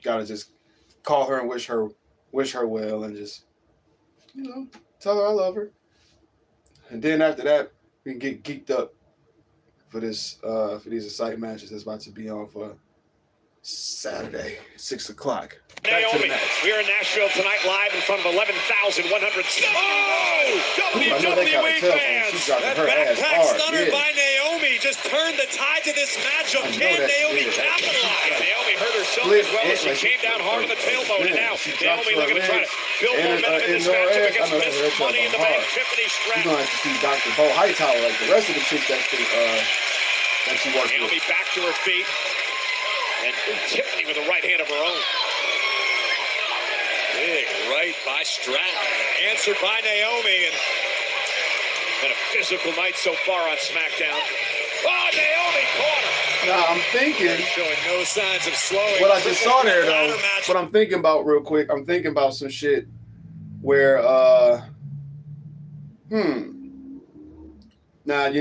gotta just call her and wish her well, and just tell her I love her. And then after that, we can get geeked up for these exciting matches that's about to be on for Saturday, 6 o'clock. Naomi, we are in Nashville tonight, live in front of 11,100. Oh, WWE fans! That backpack stunner by Naomi just turned the tide to this matchup. Can Naomi capitalize? Naomi hurt herself as well as she came down hard on the tailbone, and now Naomi looking to try to build momentum in this matchup against Miss Money in the Bank, Tiffany Stratton. You're going to have to see Dr. Bo Hightower like the rest of the chicks that she worked with. Naomi back to her feet, and Tiffany with a right hand of her own. Big right by Stratton, answered by Naomi, and been a physical night so far on SmackDown. Oh, Naomi caught her. Now I'm thinking, showing no signs of slowing. What I just saw there though, what I'm thinking about real quick, I'm thinking about some shit where now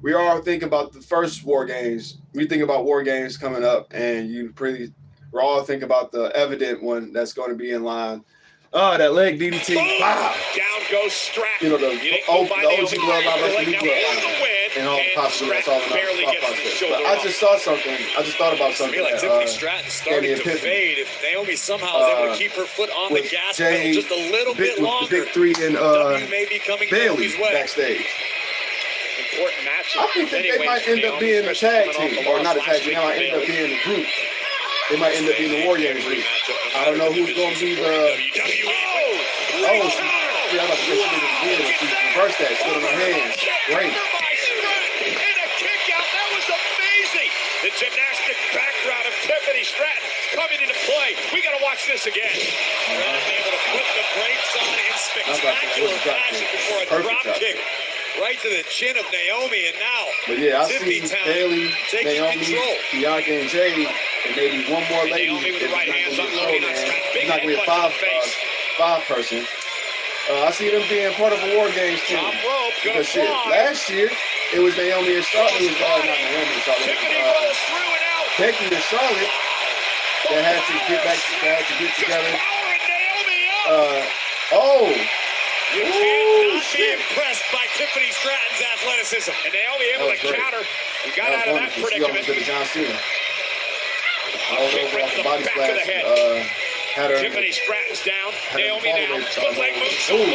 we all think about the first War Games. We think about War Games coming up, and we're all thinking about the evident one that's going to be in line. Oh, that leg DDT. Wow. Down goes Stratton. The OG glove out of the glove. And all possibly that's all barely gets the shoulder. I just saw something. I just thought about something. I feel like Tiffany Stratton starting to fade. If Naomi somehow is able to keep her foot on the gas pedal just a little bit longer, the big three and may be coming Bailey Naomi's way. Backstage. Important match. I think that they might end up being a tag team, or not a tag team. They might end up being a group. They might end up being the War Games group. I don't know who's going to be the. I'm about to say she did it again. She reversed that. Stood on her hands. Great. And a kick out. That was amazing. The gymnastic background of Tiffany Stratton coming into play. We got to watch this again. Stratton able to put the brakes on in spectacular fashion before a drop kick. Right to the chin of Naomi, and now but yeah, I see Bailey, Naomi, Bianca, and Jade, and maybe one more lady. Naomi with the right hands unloading on Stratton. It's not going to be a five person. I see them being part of a War Games team. Because shit, last year it was Naomi and Charlotte. It was not Naomi and Charlotte. Becky and Charlotte that had to get together. You cannot be impressed by Tiffany Stratton's athleticism. And Naomi able to counter. We got out of that predicament. John Cena. Kick right to the back of the head. Tiffany Stratton's down. Naomi now. Split leg moonsault.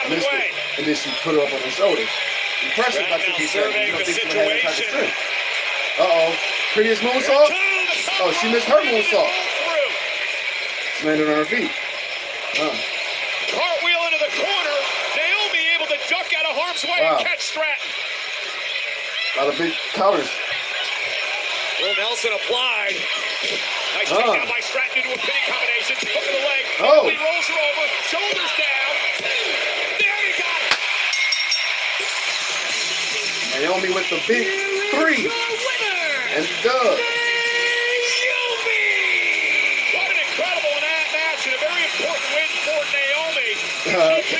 Missed it. And then she put her up on her shoulders. Impressive by Tiffany Stratton. Prettiest moonsault? Oh, she missed her moonsault. She landed on her feet. Cartwheel into the corner. Naomi able to duck out of harm's way and catch Stratton. A lot of big counters. Will Nelson applied. Nice takedown by Stratton into a pinning combination. Hook of the leg. Naomi rolls her over. Shoulders down. Naomi got it. Naomi with the big three. And dub.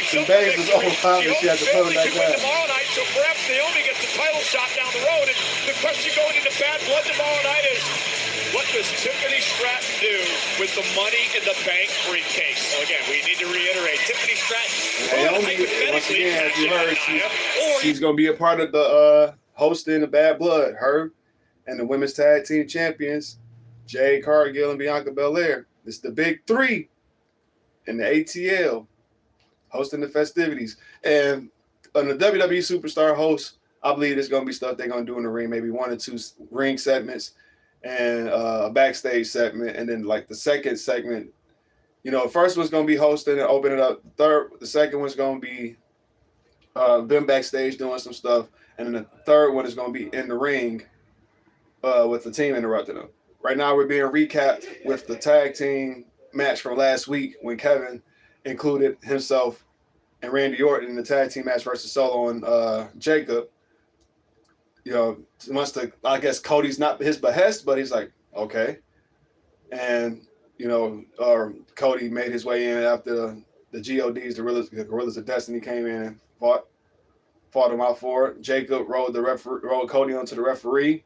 Some bangs was over time and she had to put it back down. Tomorrow night, so perhaps Naomi gets the title shot down the road. And the question going into Bad Blood tomorrow night is, what does Tiffany Stratton do with the Money in the Bank briefcase? So again, we need to reiterate, Tiffany Stratton. Naomi, once again, as you heard, she's going to be a part of the hosting the Bad Blood. Her and the women's tag team champions, Jade Cargill and Bianca Belair. It's the big three in the ATL. Hosting the festivities. And on the WWE Superstar host, I believe there's going to be stuff they're going to do in the ring, maybe 1 or 2 ring segments and a backstage segment. And then like the second segment, first one's going to be hosting and opening up. The second one's going to be them backstage doing some stuff. And then the third one is going to be in the ring with the team interrupting them. Right now we're being recapped with the tag team match from last week when Kevin included himself and Randy Orton in the tag team match versus Solo and Jacob. I guess Cody's not his behest, but he's like, okay. And, Cody made his way in after the GODs, the Gorillas of Destiny came in and fought him out for it. Jacob rolled Cody onto the referee,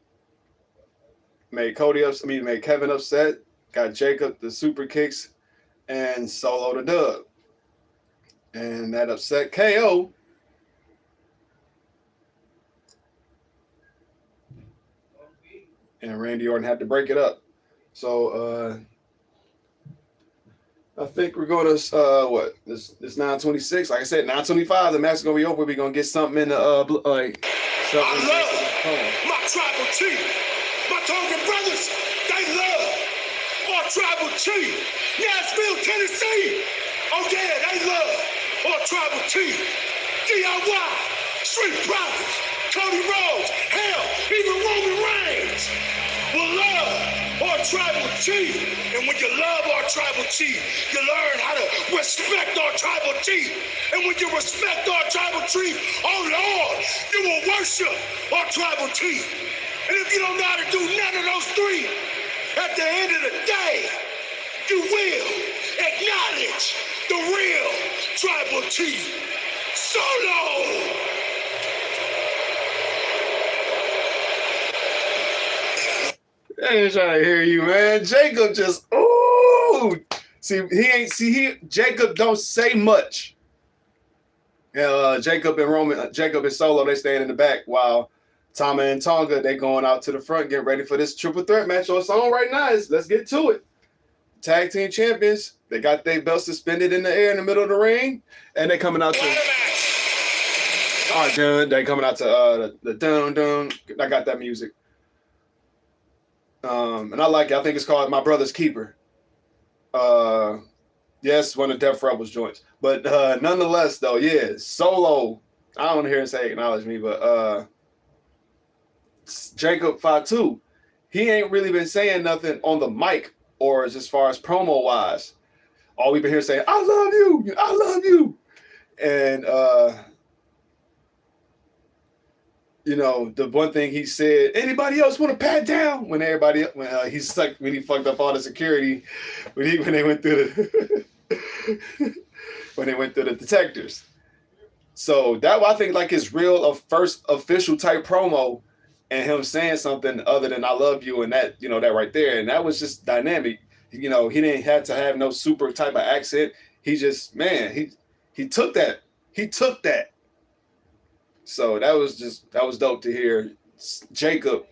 made Kevin upset, got Jacob the super kicks, and Solo the dub. And that upset KO. And Randy Orton had to break it up. So I think we're going to It's 9:26. Like I said, 9:25. The match is gonna be over. We're gonna get something in the something. I love my tribal chief. My Tongan brothers, they love our tribal chief. Nashville, Tennessee. Oh yeah, they love our tribal chief. DIY, Street Profits, Cody Rhodes, hell, even Roman Reigns will love our tribal chief. And when you love our tribal chief, you learn how to respect our tribal chief. And when you respect our tribal chief, oh Lord, you will worship our tribal chief. And if you don't know how to do none of those three, at the end of the day, you will acknowledge the real tribal chief, Solo. I ain't trying to hear you, man. Jacob just Jacob don't say much. Jacob and Solo, they staying in the back while Tama and Tonga, they going out to the front, getting ready for this triple threat match on its own right now. Let's get to it. Tag team champions, they got their belts suspended in the air in the middle of the ring, and they coming out to they coming out to the dun dun. I got that music. And I like it. I think it's called My Brother's Keeper. Yes, one of Def Rebel's joints. But nonetheless, though, yeah, Solo, I don't want to hear him say acknowledge me, but Jacob Fatu, he ain't really been saying nothing on the mic or as far as promo-wise. All we've been hearing saying, I love you, I love you. And, the one thing he said, anybody else want to pat down? When he fucked up all the security when they went through the detectors. So that I think like his real first official type promo, and him saying something other than I love you and that, that right there. And that was just dynamic. He didn't have to have no super type of accent. He just, he took that. He took that. So that was dope to hear Jacob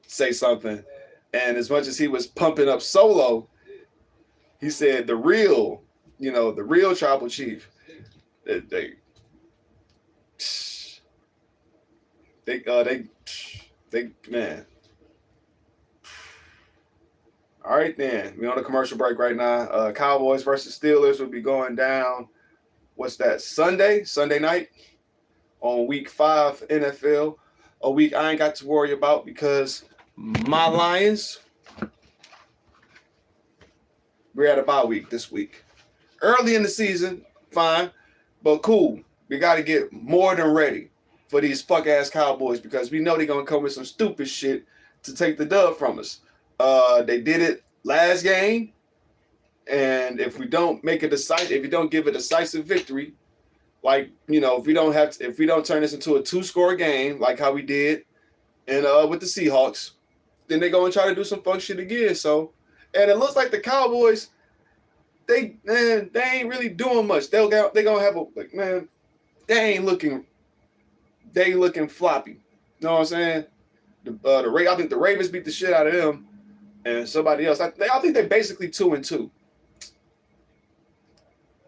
say something. And as much as he was pumping up Solo, he said the real tribal chief. They man. All right then. We're on a commercial break right now. Cowboys versus Steelers will be going down. What's that? Sunday night on week 5 NFL. A week I ain't got to worry about because my Lions, we're at a bye week this week. Early in the season, fine, but cool. We got to get more than ready for these fuck-ass Cowboys because we know they're going to come with some stupid shit to take the dub from us. They did it last game, and if we don't give a decisive victory, like, if we don't turn this into a 2-score game like how we did and with the Seahawks, then they're going to try to do some fuck shit again. So, and it looks like the Cowboys, they ain't really doing much. They're going to have they ain't looking floppy. You know what I'm saying? I think the Ravens beat the shit out of them, and somebody else. I think they're basically 2-2.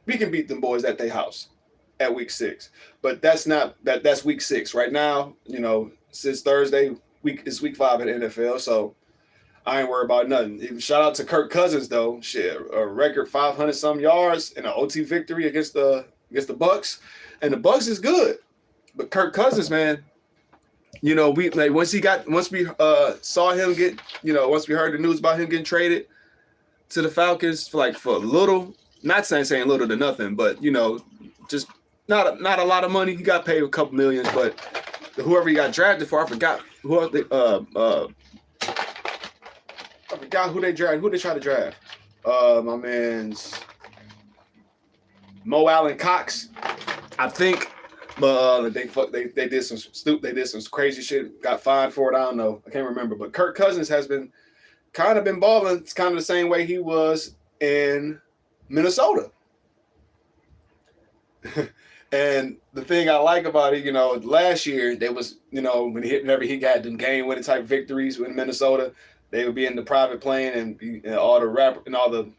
We can beat them boys at their house at week 6, but that's week 6 right now. Since Thursday, it's week 5 in the NFL, so I ain't worried about nothing. Even shout out to Kirk Cousins though. Shit, a record 500 some yards in an OT victory against the Bucks, and the Bucks is good. But Kirk Cousins, man, once we saw him get, once we heard the news about him getting traded to the Falcons for a little, not saying little to nothing, but just not a lot of money. He got paid a couple millions, but whoever he got drafted for, I forgot who else they I forgot who they draft. Who they try to draft? My man's Mo Allen Cox, I think. But they did some crazy shit. Got fined for it. I don't know. I can't remember. But Kirk Cousins has been balling. It's kind of the same way he was in Minnesota. And the thing I like about it, last year they was, whenever he got them game-winning type victories in Minnesota, they would be in the private plane and all the rapper and all the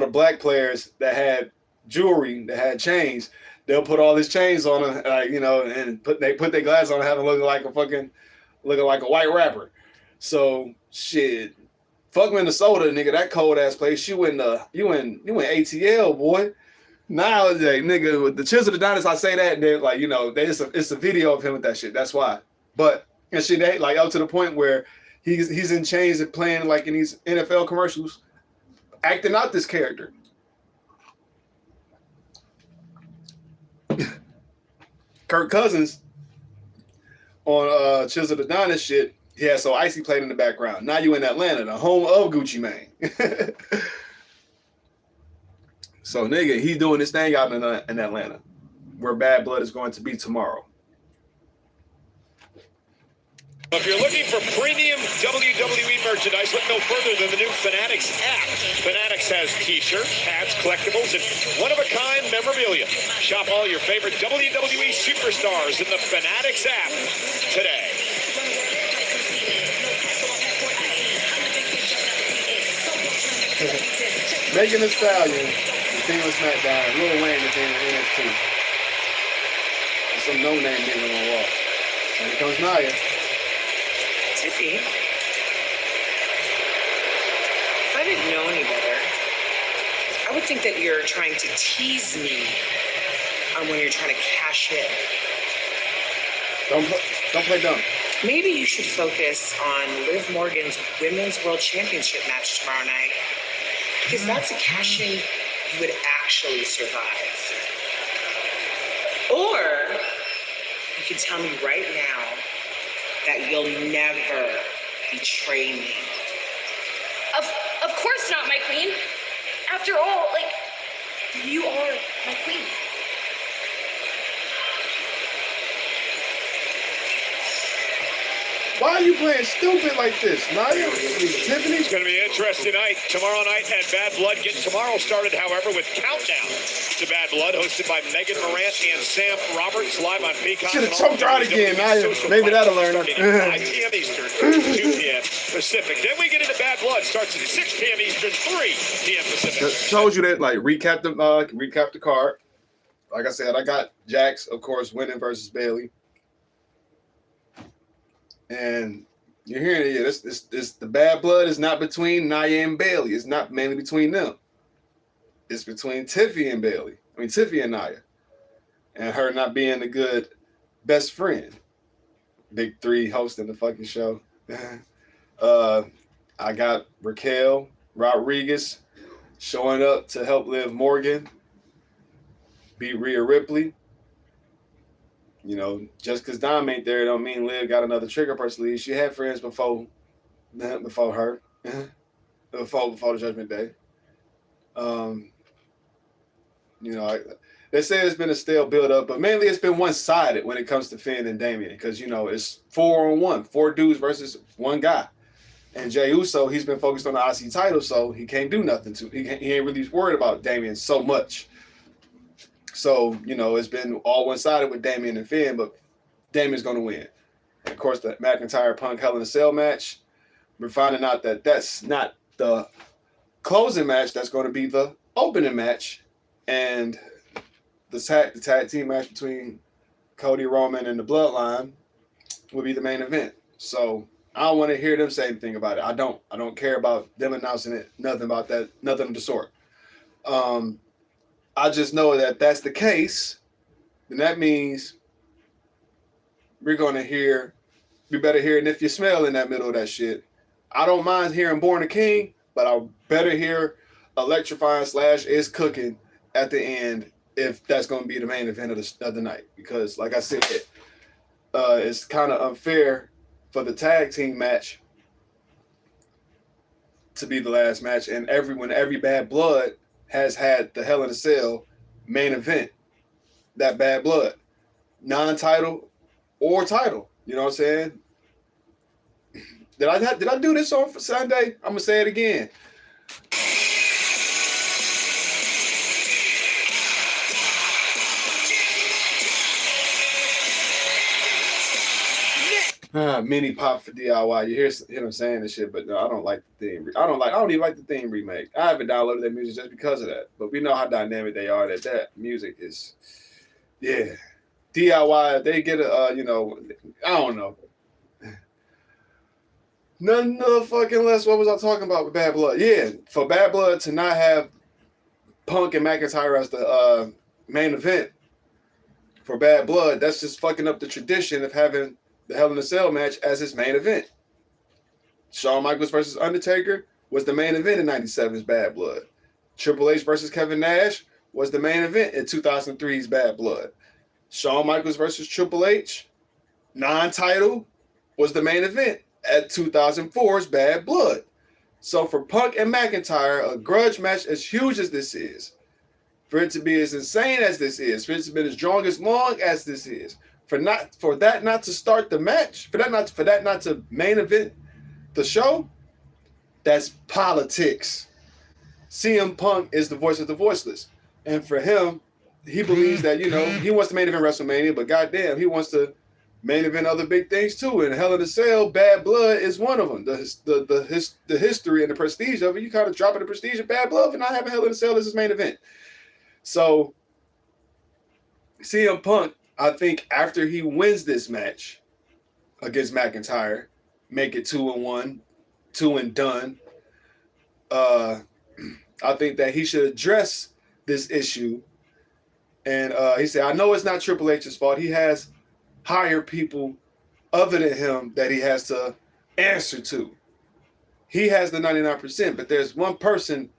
black players that had jewelry, that had chains, they'll put all these chains on them, and put their glasses on, having looking like a white rapper. So shit. Fuck Minnesota, nigga. That cold ass place. You in ATL, boy. Nowadays, nigga, with the Chisel the Dynasty, I say that, and they're like, it's a video of him with that shit. That's why. But and shit, they like up to the point where he's in chains and playing like in these NFL commercials, acting out this character. Kirk Cousins on Chisel the Dynasty shit. Yeah, so Icy played in the background. Now you in Atlanta, the home of Gucci Mane. So, nigga, he's doing this thing out in Atlanta, where Bad Blood is going to be tomorrow. If you're looking for premium WWE merchandise, look no further than the new Fanatics app. Fanatics has t-shirts, hats, collectibles, and one-of-a-kind memorabilia. Shop all your favorite WWE superstars in the Fanatics app today. Megan Thee Stallion, the thing with SmackDown, Lil Wayne, the thing with NXT. There's some no-name nigga on the wall. And here comes Nia. Tiffy, if I didn't know any better, I would think that you're trying to tease me on when you're trying to cash in. Don't play dumb. Maybe you should focus on Liv Morgan's Women's World Championship match tomorrow night. Because that's a cash-in you would actually survive. Or you can tell me right now that you'll never betray me. Of course not, my queen. After all, you are my queen. Why are you playing stupid like this, Nia? Tiffany? It's going to be an interesting night. Tomorrow night at Bad Blood. Tomorrow started, however, with Countdown to Bad Blood, hosted by Megan Morant and Sam Roberts, live on Peacock. Should have choked her out again, Nia. Maybe that'll learn her. 5 p.m. Eastern, 2 p.m. Pacific. Then we get into Bad Blood. Starts at 6 p.m. Eastern, 3 p.m. Pacific. Told you that, recap the card. Like I said, I got Jax, of course, winning versus Bailey. And you're hearing it, this the Bad Blood is not between Nia and Bailey. It's not mainly between them. It's between Tiffy and Bailey. Tiffy and Nia. And her not being a good best friend. Big Three hosting the fucking show. I got Raquel Rodriguez showing up to help Liv Morgan beat Rhea Ripley. Just because Dom ain't there don't mean Liv got another trigger person. She had friends before her, before the Judgment Day. They say it's been a stale build-up, but mainly it's been one-sided when it comes to Finn and Damian because, it's 4-on-1, 4 dudes versus one guy. And Jey Uso, he's been focused on the IC title, so he can't do nothing to. He ain't really worried about Damian so much. So, it's been all one-sided with Damian and Finn, but Damian's going to win. And of course, the McIntyre Punk Hell in a Cell match, we're finding out that that's not the closing match. That's going to be the opening match. And the tag team match between Cody Roman and the Bloodline will be the main event. So I don't want to hear them say anything about it. I don't care about them announcing it. Nothing about that. Nothing of the sort. I just know that that's the case, then that means we're going to hear, we better hear it if you smell in that middle of that shit. I don't mind hearing Born a King, but I better hear electrifying / is cooking at the end if that's going to be the main event of the night. Because, like I said, it's kind of unfair for the tag team match to be the last match, and every Bad Blood has had the Hell in a Cell main event, that Bad Blood, non-title or title. You know what I'm saying? Did I do this on Sunday? I'm gonna say it again. Mini pop for DIY. You hear him saying this shit, but no, I don't like the theme. I don't even like the theme remake. I haven't downloaded that music just because of that. But we know how dynamic they are. That music is, yeah. DIY. They get a, I don't know. None fucking less. What was I talking about with Bad Blood? Yeah, for Bad Blood to not have Punk and McIntyre as the main event for Bad Blood, that's just fucking up the tradition of having the Hell in a Cell match as his main event. Shawn Michaels versus Undertaker was the main event in 97's Bad Blood. Triple H versus Kevin Nash was the main event in 2003's Bad Blood. Shawn Michaels versus Triple H, non-title, was the main event at 2004's Bad Blood. So for Punk and McIntyre, a grudge match as huge as this is, for it to be as insane as this is, for it to be as strong as long as this is, for that not to start the match, for that not to main event the show, that's politics. CM Punk is the voice of the voiceless, and for him, he believes that he wants to main event WrestleMania, but goddamn, he wants to main event other big things too. And Hell in a Cell, Bad Blood is one of them. The history and the prestige of it, you kind of dropping the prestige of Bad Blood for not having Hell in a Cell as his main event. So CM Punk, I think after he wins this match against McIntyre, make it 2-1, 2 and done. I think that he should address this issue. And he said, I know it's not Triple H's fault. He has higher people other than him that he has to answer to. He has the 99%, but there's one person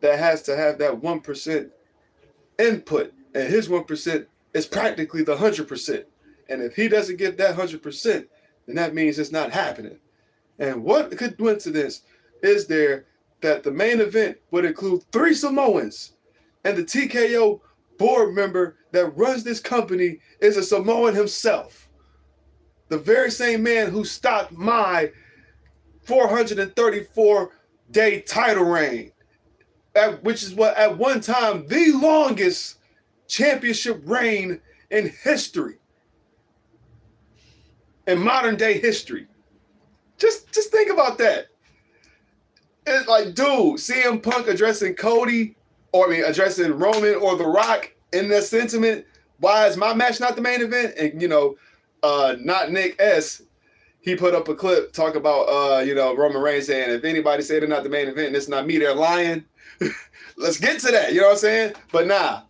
that has to have that 1% input. And his 1% is practically the 100%. And if he doesn't get that 100%, then that means it's not happening. And what coincidence is there that the main event would include 3 Samoans, and the TKO board member that runs this company is a Samoan himself? The very same man who stopped my 434-day title reign, which is what at one time the longest championship reign in history, in modern day history. Just think about that. It's like, dude, CM Punk addressing addressing Roman or The Rock in that sentiment. Why is my match not the main event? And not Nick S. He put up a clip talk about Roman Reigns saying, if anybody said they're not the main event and it's not me, they're lying. Let's get to that. You know what I'm saying? But nah.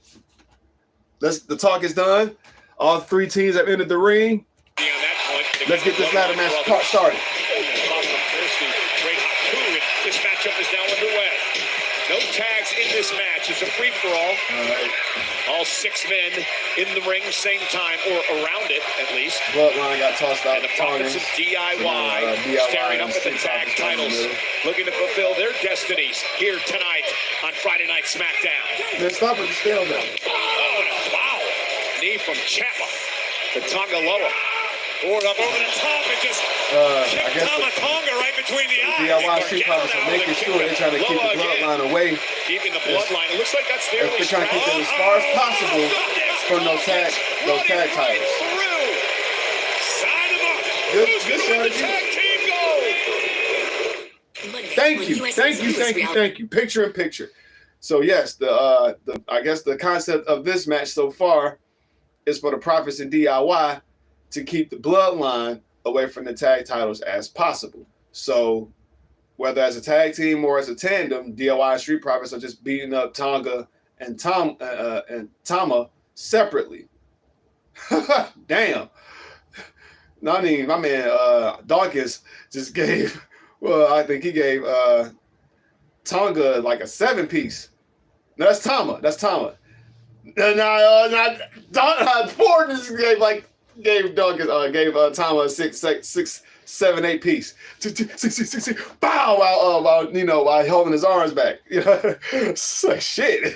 The talk is done. All 3 teams have entered the ring. Let's get this ladder match started. This matchup is now underway. No tags in this match. It's a free-for-all. All 6 men in the ring, same time, or around it, at least. Bloodline got tossed out. And the Prophets of DIY staring up at the tag titles, looking to fulfill their destinies here tonight on Friday Night SmackDown. Man, stop with the stalemate. Oh, no. Wow. Knee from Ciampa to Tongaloa. Forward up over the top and just kicked Tonga right between the eyes. DIY Street Profits are making sure they're trying to keep the bloodline away. Keeping the bloodline. It looks like that's their They're trying to keep them as far as possible from those tag titles. Sign them up. Good strategy. Thank you. Picture in picture. So yes, I guess the concept of this match so far is for the Profits and DIY to keep the bloodline away from the tag titles as possible. So whether as a tag team or as a tandem, DIY and Street Profits are just beating up Tonga and Tama separately. Damn. I mean, my man Dawkins just gave, I think he gave Tonga like a 7-piece. No, that's Tama. Ford just gave Tama a 6, 7, 8 piece. Bow while holding his arms back. It's like shit.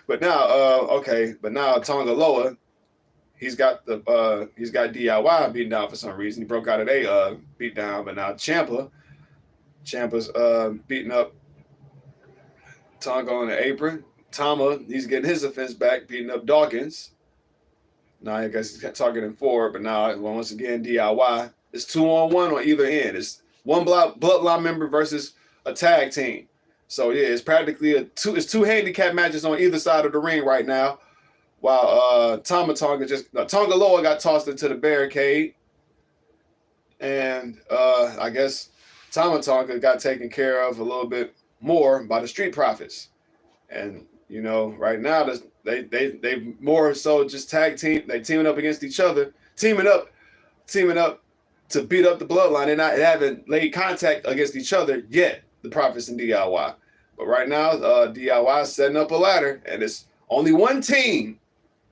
But now Tonga Loa, he's got DIY beaten down for some reason. He broke out of a beat down, but now Ciampa's beating up Tonga on the apron. Tama, he's getting his offense back, beating up Dawkins. Now I guess he's targeting forward, but now once again DIY. It's 2-on-1 on either end. It's one bloodline member versus a tag team. So yeah, it's practically two handicap matches on either side of the ring right now. While Tonga Loa got tossed into the barricade, and I guess Tonga got taken care of a little bit more by the Street Profits. And right now they more so just tag team. They teaming up against each other, teaming up to beat up the bloodline. They haven't laid contact against each other yet. The Profits and DIY, but right now DIY is setting up a ladder, and it's only one team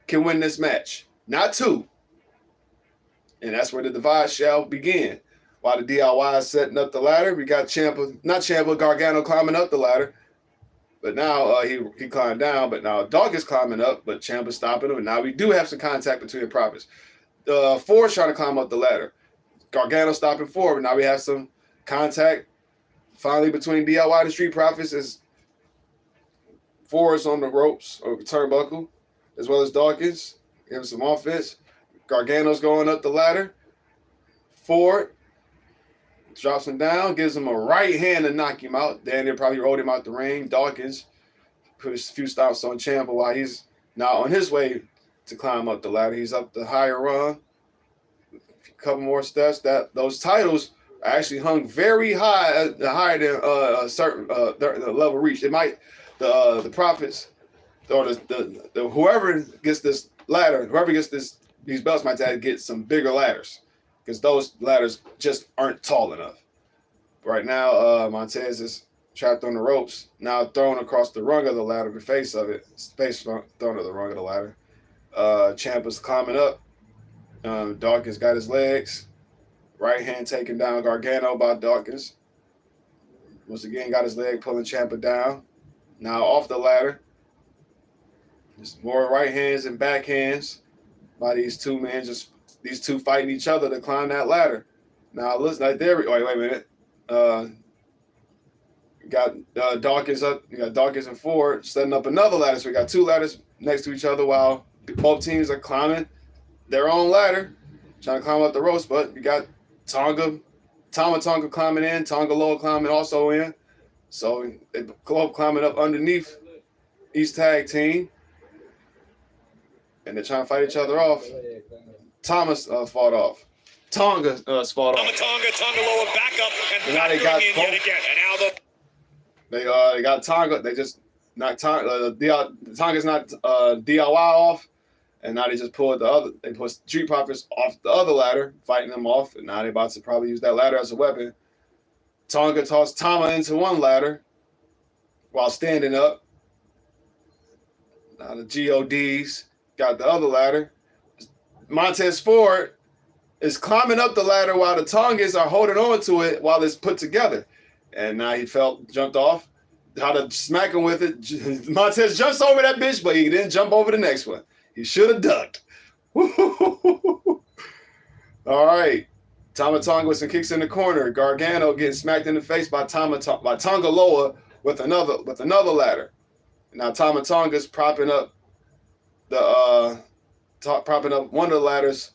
can win this match, not two. And that's where the divide shall begin. While the DIY is setting up the ladder, we got Gargano climbing up the ladder. But now he climbed down, but now Dawkins climbing up, but Ciampa's stopping him. And now we do have some contact between the Profits. Ford's trying to climb up the ladder. Gargano stopping Ford, but now we have some contact finally between DIY and the Street Profits as Ford's on the ropes or turnbuckle, as well as Dawkins. Give him some offense. Gargano's going up the ladder. Ford drops him down, gives him a right hand to knock him out. Daniel probably rolled him out the ring. Dawkins put a few stops on Ciampa while he's now on his way to climb up the ladder. He's up the higher rung. A couple more steps. Those titles are actually hung very high, higher than a certain the level reached. It might the Profits or the whoever gets this ladder, whoever gets these belts might have to get some bigger ladders, because those ladders just aren't tall enough. Right now, Montez is trapped on the ropes, now thrown across the rung of the ladder, the face thrown to the rung of the ladder. Ciampa's climbing up. Dawkins got his legs. Right hand taking down Gargano by Dawkins. Once again, got his leg pulling Ciampa down. Now off the ladder. Just more right hands and back hands by these two men, these two fighting each other to climb that ladder. Now listen, like there. Wait a minute. Got Dawkins up. You got Dawkins and Ford setting up another ladder. So we got two ladders next to each other while both teams are climbing their own ladder, trying to climb up the ropes. But you got Tonga climbing in, Tonga Loa climbing also in. So they both climbing up underneath each tag team, and they're trying to fight each other off. Thomas fought off. Tonga fought off. Tonga Loa back up and now they got in yet again. And now they got Tonga. They just knocked Tonga's knocked DIY off, and now they just pulled they put Street Profits off the other ladder, fighting them off, and now they're about to probably use that ladder as a weapon. Tonga tossed Tama into one ladder while standing up. Now the GODs got the other ladder. Montez Ford is climbing up the ladder while the Tongans are holding on to it while it's put together. And now he jumped off. How to smack him with it. Montez jumps over that bitch, but he didn't jump over the next one. He should have ducked. All right. Tonga with some kicks in the corner. Gargano getting smacked in the face by Tonga Loa with another ladder. Now Tonga's propping up one of the ladders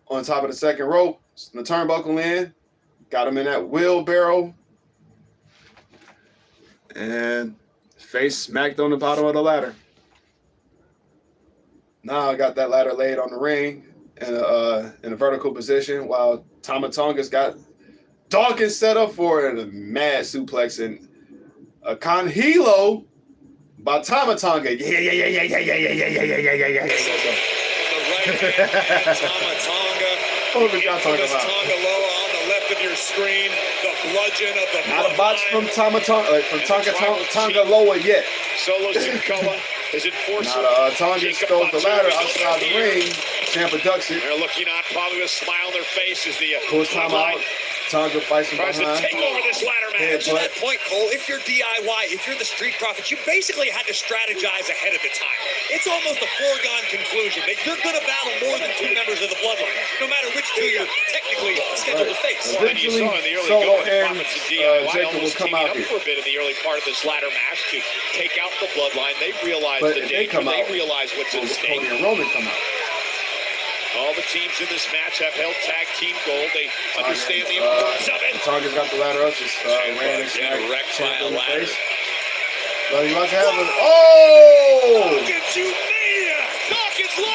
on top of the second rope. The turnbuckle in. Got him in that wheelbarrow. And face smacked on the bottom of the ladder. Now I got that ladder laid on the ring in a vertical position while Tonga's got Dawkins set up for it, and a mad suplex and a Conhilo by Tonga. Yeah. the right hand, What was y'all talking about? Tonga Loa on the left of your screen, the bludgeon of the Not a botch from Tonga Loa yet. Solo Sikoa is enforcer. Now Tonga Jacob throws the Fatu ladder is outside the ring. Ciampa ducks it. They're looking on, probably with a smile on their face as the Pulls time out. Tonga fights from tries to behind. take over this ladder match. To that point, Cole, if you're DIY, if you're the Street Profits, you basically had to strategize ahead of the time. It's almost a foregone conclusion that you're going to battle more than 2 members of the Bloodline, no matter which 2 you're technically scheduled to face. Eventually, Solo and Jacob will come out here. For a bit in the early part of this ladder match to take out the Bloodline. They realize But the if they danger. come They out, realize what's at stake. Cody and Roman come out. All the teams in this match have held tag team gold. They understand the importance of it. Tonga's got the ladder up. Just ran and smacked wrecked by Ciampa a in the ladder. face. But he wants to have an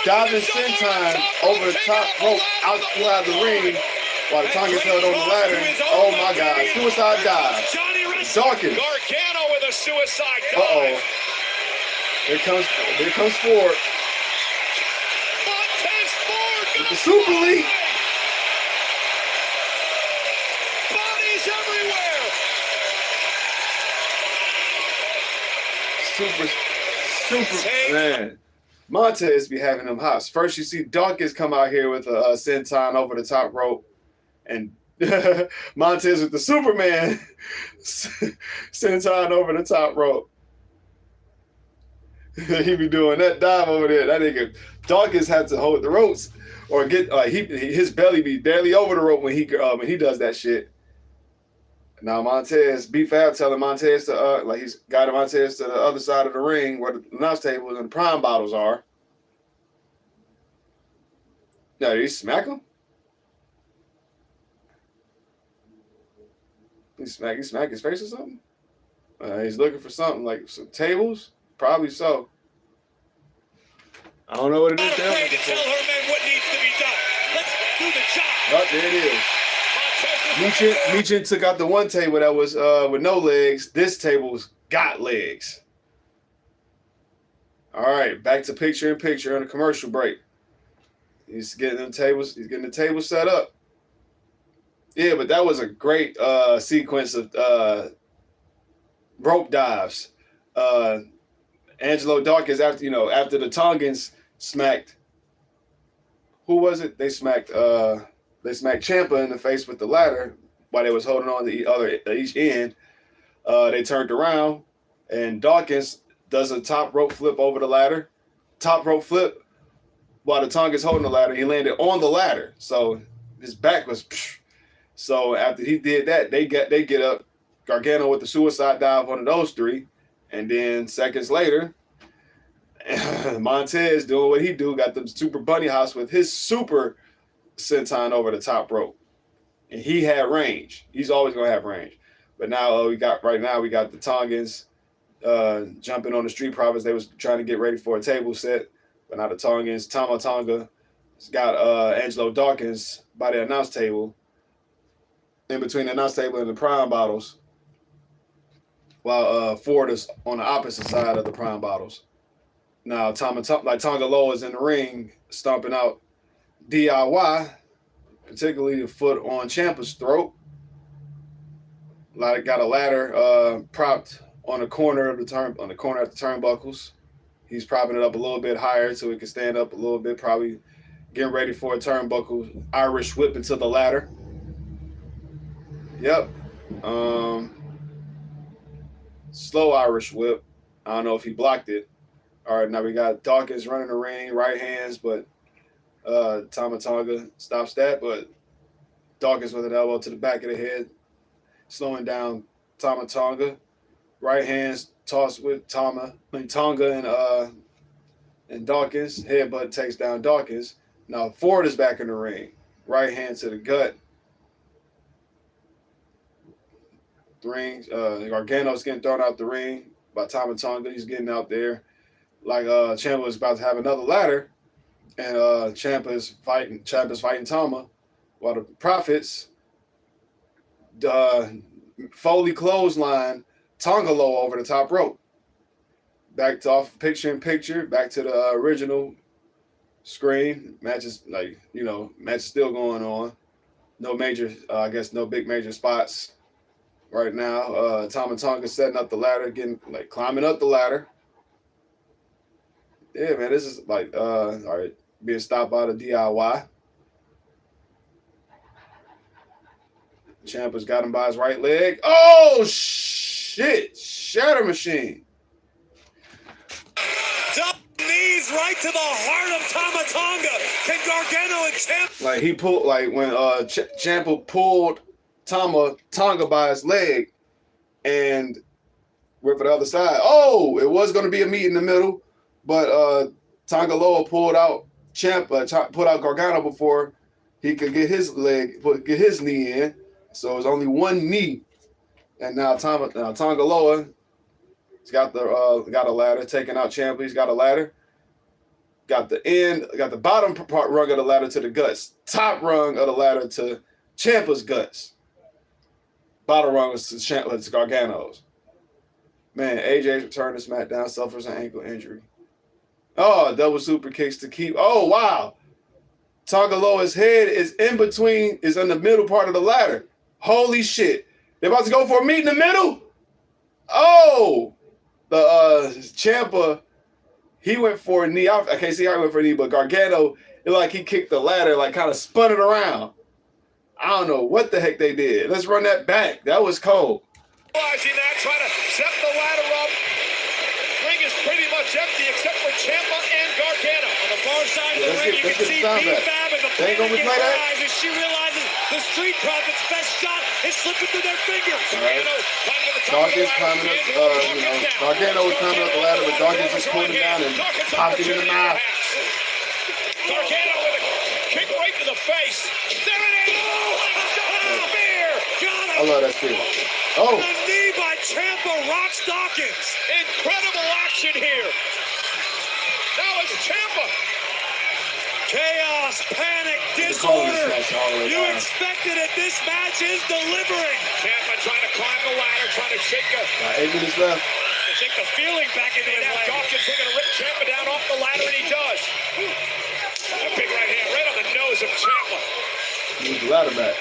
diving senton over the top rope outside the ring while Tonga's held on the ladder. Oh my God! Suicide dive. Dawkins. Gargano with a suicide dive. Uh-oh. Here comes Ford. With the Super League. Bodies everywhere. Man. Montez be having them hops. First, you see Dawkins come out here with a senton over the top rope, and Montez with the Superman senton over the top rope. He be doing that dive over there. That nigga Dawkins had to hold the ropes or get his belly be barely over the rope when he does that shit. Now Montez, B-Fab telling Montez to he's guiding Montez to the other side of the ring where the announce table and the prime bottles are. Now did he smack him? He smack his face or something? He's looking for something like some tables. Probably so. I don't know what it is. Not afraid to tell her men what needs to be done. Let's do the job. Oh, there it is. Michin took out the one table that was with no legs. This table's got legs. All right, back to picture in picture on a commercial break. He's getting the table set up. Yeah, but that was a great sequence of rope dives. Angelo Dawkins after the Tongans smacked. Who was it? They smacked Ciampa in the face with the ladder while they was holding on to each end. They turned around and Dawkins does a top rope flip over the ladder. Top rope flip while the Tongan's holding the ladder. He landed on the ladder, so his back was. So after he did that, they get up. Gargano with the suicide dive on those 3. And then seconds later, Montez doing what he do, got the super bunny house with his super senton over the top rope. And he had range. He's always going to have range. But now we got the Tongans jumping on the Street Profits. They was trying to get ready for a table set. But now the Tongans, Tama Tonga, has got Angelo Dawkins by the announce table. In between the announce table and the prime bottles. While Ford is on the opposite side of the prime bottles. Now Tonga Loa is in the ring stomping out DIY, particularly the foot on Ciampa's throat. Got a ladder propped on the corner at the turnbuckles. He's propping it up a little bit higher so he can stand up a little bit, probably getting ready for a turnbuckle Irish whip into the ladder. Yep. Slow Irish whip. I don't know if he blocked it. All right, now we got Dawkins running the ring, right hands, but Tama Tonga stops that, but Dawkins with an elbow to the back of the head, slowing down Tama Tonga. Right hands tossed with Tonga and Dawkins. Headbutt takes down Dawkins. Now Ford is back in the ring. Right hand to the gut. The ring, Gargano's getting thrown out the ring by Tama Tonga. He's getting out there. Like Ciampa is about to have another ladder. And Ciampa's fighting Tama. While the Profits Foley clothesline Tonga Low over the top rope. Back off picture in picture, back to the original screen. Match is still going on. No major, no big major spots right now. Tama Tonga setting up the ladder, climbing up the ladder. Yeah, man, this is like all right, being stopped by the DIY. Ciampa's got him by his right leg. Oh shit! Shatter machine. Knees right to the heart of Tama Tonga. Can Gargano and Ciampa? Like he pulled, like when Ciampa pulled Tama Tonga by his leg and went for the other side. Oh, it was going to be a meet in the middle, but Tonga Loa pulled out Ciampa, pulled out Gargano before he could get his get his knee in. So it was only one knee, and now Tonga Loa. He's got got a ladder, taking out Ciampa. He's got a ladder. Got the bottom part rung of the ladder to the guts. Top rung of the ladder to Ciampa's guts. Bottom rung was to Gargano's. Man, AJ's return to SmackDown suffers an ankle injury. Oh, double super kicks to keep. Oh, wow. Tonga Loa's head is in the middle part of the ladder. Holy shit. They're about to go for a meet in the middle? Oh. The Ciampa, he went for a knee. I can't see how he went for a knee, but Gargano, it like he kicked the ladder, like kind of spun it around. I don't know what the heck they did. Let's run that back. That was cold. Realizing that, trying to set the ladder up. Ring is pretty much empty except for Ciampa and Gargano. On the far side of the ring, you can see B-Fab and the panic in her eyes as she realizes the Street Profits' best shot is slipping through their fingers. Right. Dawkins climbing up, Gargano was climbing up the ladder, but Dawkins just pulled him down and popped him in the mouth. Gargano with a kick right to the face. There it is! I love that spear. Oh! The knee by Ciampa rocks Dawkins. Incredible action here. Now it's Ciampa. Chaos, panic, disorder. You expected it. This match is delivering. Ciampa trying to climb the ladder, trying to shake a... 8 minutes left. Shake the feeling back into his leg. Dawkins looking to rip Ciampa down off the ladder, and he does. A big right hand right on the nose of Ciampa. Move the ladder back.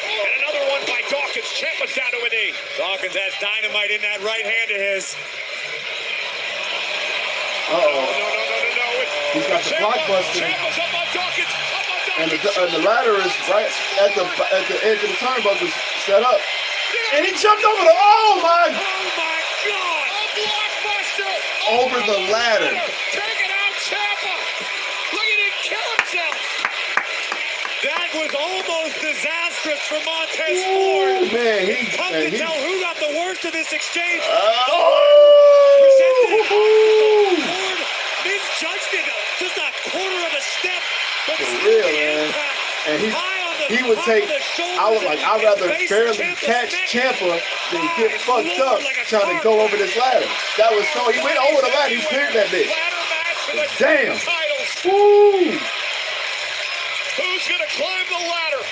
And another one by Dawkins. Ciampa's down to a knee. Dawkins has dynamite in that right hand of his. Uh-oh. No. He's got the blockbuster. And the ladder is right at the edge of the turnbuckle set up. And he jumped over the... Oh, my God! A blockbuster! Over the ladder. Taking out Ciampa. Look at him kill himself. That was almost disastrous for Montez Ford. Man, Tough to tell who got the worst of this exchange. Ford misjudged it. Just a quarter of a step. But for real, man. And he would take... I was like, I'd rather barely catch Ciampa than get fucked up trying to go over this ladder. That was so... He went over the ladder. He cleared that bitch. Damn. Woo! Who's gonna climb the ladder?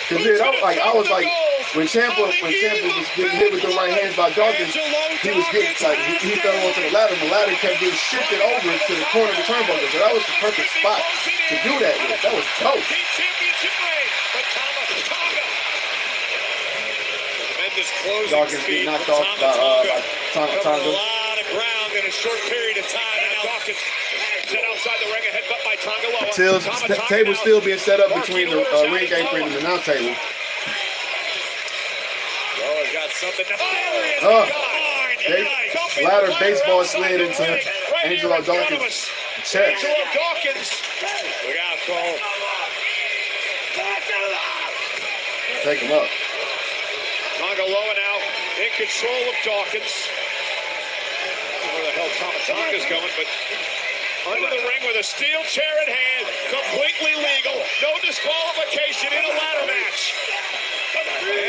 Because I was like, when Ciampa was getting hit with the right hands by Dawkins, he was getting like he fell onto the ladder. The ladder kept getting shifted over to the corner of the turnbuckle. So that was the perfect spot to do that with. That was dope. Dawkins getting knocked off by Tonga. A lot of ground in a short period of time. And now Dawkins outside the ring, a headbutt by Tonga Loa. Table still being set up between the ring apron and the announce table. Loa's got something nefarious. Ladder baseball slid into Angelo Dawkins' chest. Angelo Dawkins. Look out, Cole. Take him up. Tonga Loa now in control of Dawkins. Where the hell Tonga's going, but under the ring with a steel chair in hand, completely legal, no disqualification in a ladder match.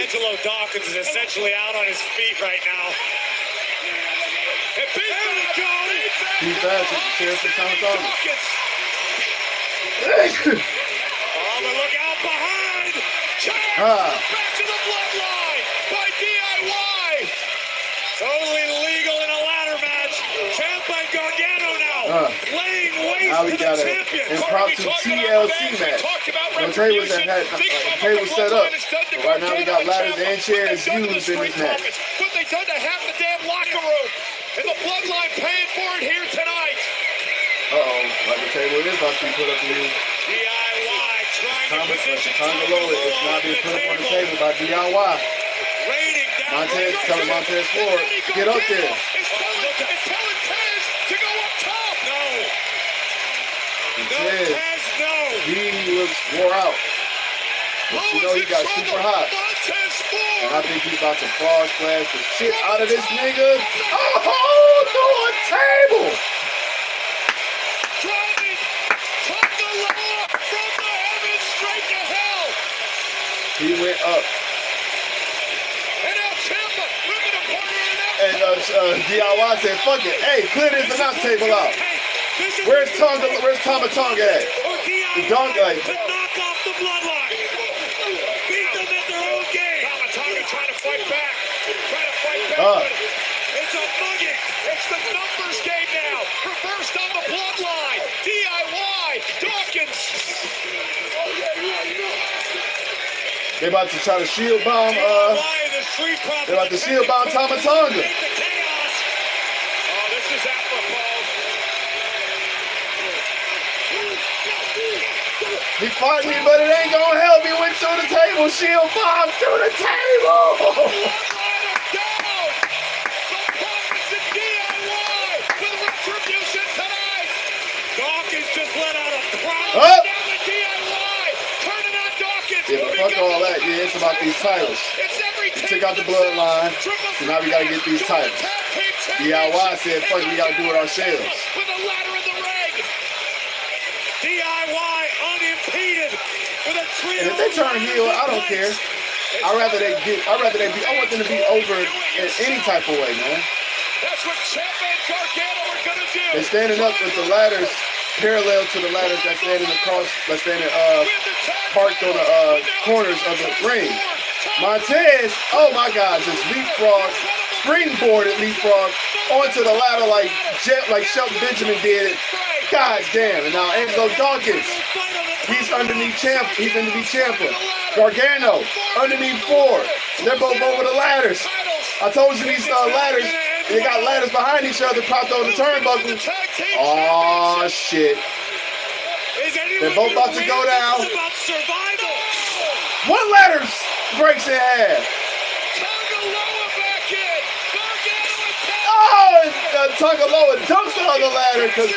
Angelo Dawkins is essentially out on his feet right now. And B-Fab took the chair from Tonga. Oh, but look out behind! Back to the bloodline by DIY! Totally legal in a ladder match. Ciampa and Gargano now laying waste to the champion. Impromptu TLC match. The table was set up. Right now we got ladders and chairs used in this match. What they done to half the damn locker room. And the bloodline paying for it here tonight. Like the table is about to be put up in here. DIY trying to position Tonga Loa is not being put up on the table by DIY. Raining down. Montez telling Montez Ford, get up there. It's telling Taz to go up top. No. Montez, Taz, no. he looks wore out. But you know he got super hot. And I think he's about to frog splash the shit out of this nigga. Oh, through a table. Driving Tonga Loa from the heavens straight to hell. He went up. And now Ciampa ripping a partner And DIY said, fuck it. Hey, clear this announce table out. Where's Tama Tonga at? The dog like. To knock off the bloodline. Beat them at their own game. Tonga trying to fight back. It's a mugging. It's the numbers game now. Reversed on the bloodline. DIY. Dawkins. They about to try to shield bomb. They about to shield bomb Tama Tonga. Oh, this is apropos. He fought me, but it ain't gonna help. He went through the table. Shield bomb through the table. Dawkins just let out a crowd. Oh. Dawkins. Yeah, but fuck all that. Yeah, it's about these titles. He took out the bloodline, so now we gotta get these titles. DIY said, fuck it, we gotta do it ourselves. With a ladder in the ring. DIY unimpeded with a trio. And if they turn heel, I don't care. I want them to be over in any type of way, man. That's what Ciampa and Gargano are gonna do. They're standing up with the ladders parallel to the ladders that's standing parked on the corners of the ring. Montez, oh my God, just springboarded leapfrog onto the ladder like Shelton Benjamin did. God damn. And now Angelo Dawkins, he's underneath Ciampa. Gargano, underneath Ford. They're both over the ladders. I told you these ladders, they got ladders behind each other propped on the turnbuckle. Oh shit. They're both about to go down. One ladder breaks in half. Oh, and Tonga Loa dumps it on the ladder because.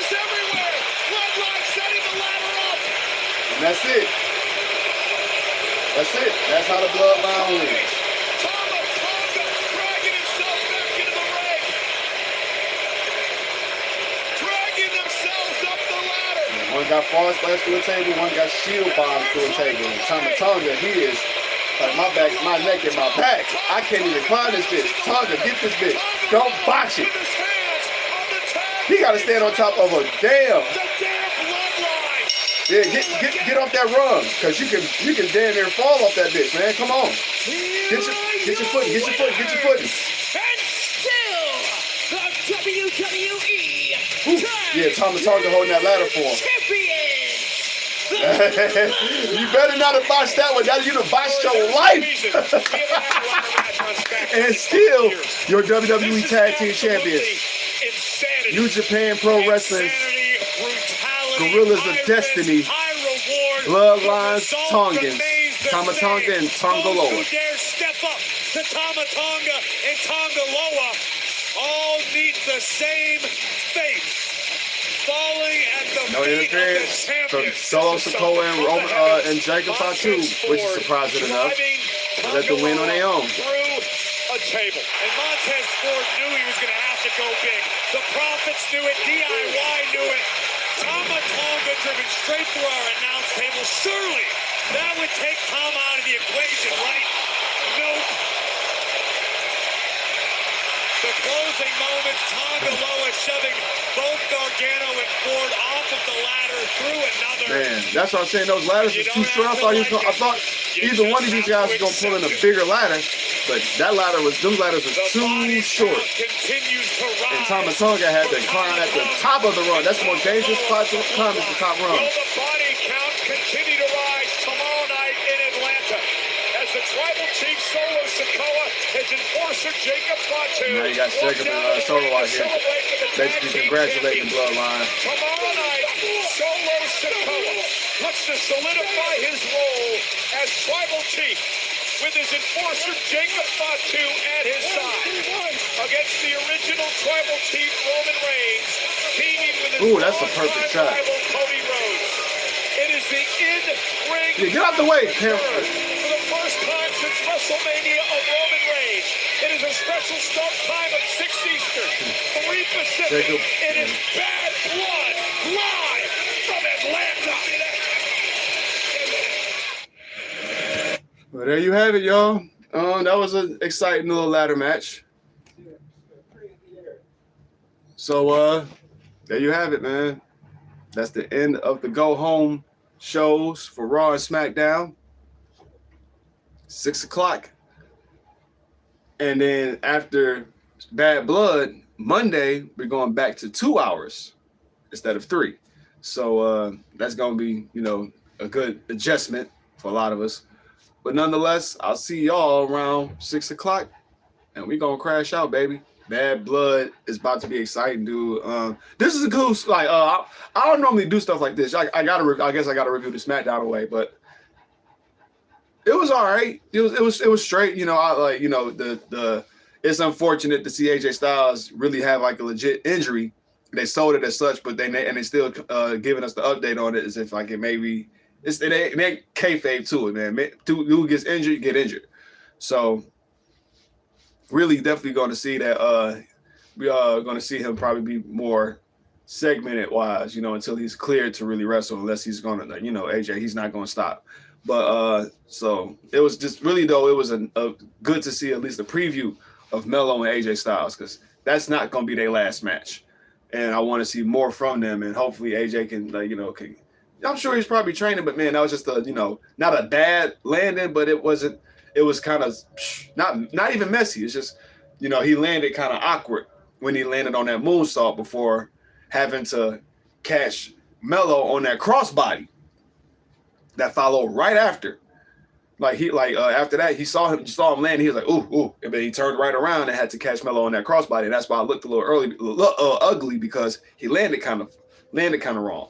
And that's it. That's it. That's how the bloodline wins. One got fall splash through a table, one got shield bomb through a table. And Tama Tonga, he is like my neck and my back. I can't even climb this bitch. Tonga, get this bitch. Don't botch it. He got to stand on top of a damn. Yeah, get off that rung, cause you can damn near fall off that bitch, man. Come on, get your footing. And still, the WWE. Yeah, Tama Tonga holding that ladder for him. You better not have botched that one. That you'd have botched your life. And still, your WWE Tag Team Champions, New Japan Pro Wrestling's Gorillas of Destiny, Bloodlines Tongans, Tama Tonga and Tonga Loa. Who dare step up to Tama Tonga and Tonga Loa, all meet the same fate, falling at the no interference from Solo Sikoa and Roman and Jacob Fatu, which is surprising enough. They let the win on their own. A table. And Montez Ford knew he was going to have to go big. The Profits knew it. DIY knew it. Tama Tonga driven straight through our announce table. Surely that would take Tama out of the equation, right? Nope. The closing moments, Tonga Loa shoving both Gargano and Ford off of the ladder through another. Man, that's what I'm saying. Those ladders was too short. I thought either one of these guys was gonna pull in a bigger ladder, but them ladders was too short. And Tama Tonga had to climb at the top of the run. That's the most dangerous spot to climb, is the top run. Will the body count continue to rise tomorrow night in Atlanta as the Tribal Chief Solo Sikoa has as enforcer Jacob Fatu. Now you got Jacob and Solo out here basically congratulating the Bloodline. Tomorrow night, Solo Sikoa looks to solidify his role as tribal chief with his enforcer Jacob Fatu at his side against the original tribal chief Roman Reigns, teaming with his that's a perfect shot. rival Cody Rhodes. It is the in-ring Get out the way, Cam. for the first time since WrestleMania of Roman Reigns. It is a special start time of 6 Eastern, 3 Pacific. Jacob. It is Bad Blood live from Atlanta. Well, there you have it, y'all. That was an exciting little ladder match. So, there you have it, man. That's the end of the go-home shows for Raw and SmackDown. 6 o'clock. And then after Bad Blood, Monday, we're going back to 2 hours instead of 3. So that's going to be, a good adjustment for a lot of us. But nonetheless, I'll see y'all around 6 o'clock, and we're going to crash out, baby. Bad Blood is about to be exciting, dude. This is a cool, I don't normally do stuff like this. I guess I gotta review the SmackDown away, but it was all right. It was straight. It's unfortunate to see AJ Styles really have like a legit injury. They sold it as such, but they still giving us the update on it as if like it maybe they kayfabe to it, man. Dude gets injured, get injured. So really, definitely going to see that. We are going to see him probably be more segmented wise, until he's cleared to really wrestle. Unless he's going to, AJ, he's not going to stop. But so it was just really though it was a good to see at least a preview of Melo and AJ Styles, because that's not going to be their last match, and I want to see more from them, and hopefully AJ can I'm sure he's probably training, but man, that was just not a bad landing, but it wasn't. It was kind of not even messy. It's just, he landed kind of awkward when he landed on that moonsault before having to catch Melo on that crossbody that followed right after. After that, he saw him land. He was like, ooh, and then he turned right around and had to catch Melo on that crossbody. And that's why it looked a little ugly, because he landed kind of wrong.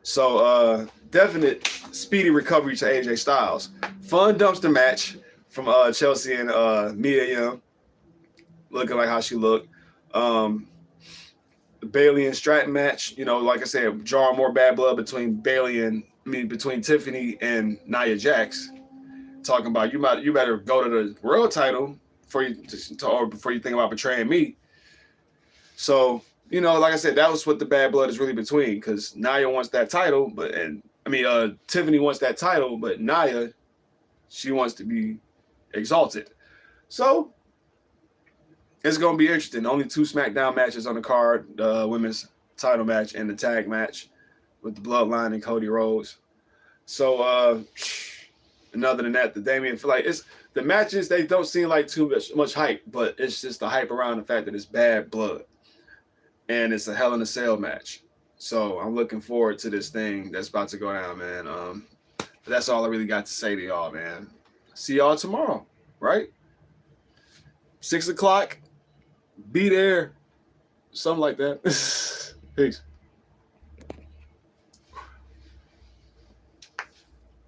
So definite speedy recovery to AJ Styles. Fun dumpster match from Chelsea and Mia Yim, looking like how she looked. The Bayley and Stratton match, like I said, drawing more bad blood between between Tiffany and Nia Jax. Talking about you better go to the world title before you think about betraying me. So, like I said, that was what the bad blood is really between, because Nia wants that title, Tiffany wants that title, but Nia, she wants to be exalted. So it's going to be interesting. Only 2 SmackDown matches on the card, the women's title match and the tag match with the Bloodline and Cody Rhodes. So and other than that, the Damian, it's the matches, they don't seem like too much hype, but it's just the hype around the fact that it's bad blood and it's a Hell in a Cell match. So I'm looking forward to this thing that's about to go down, man. But that's all I really got to say to y'all, man. See y'all tomorrow, right? 6 o'clock. Be there. Something like that. Peace.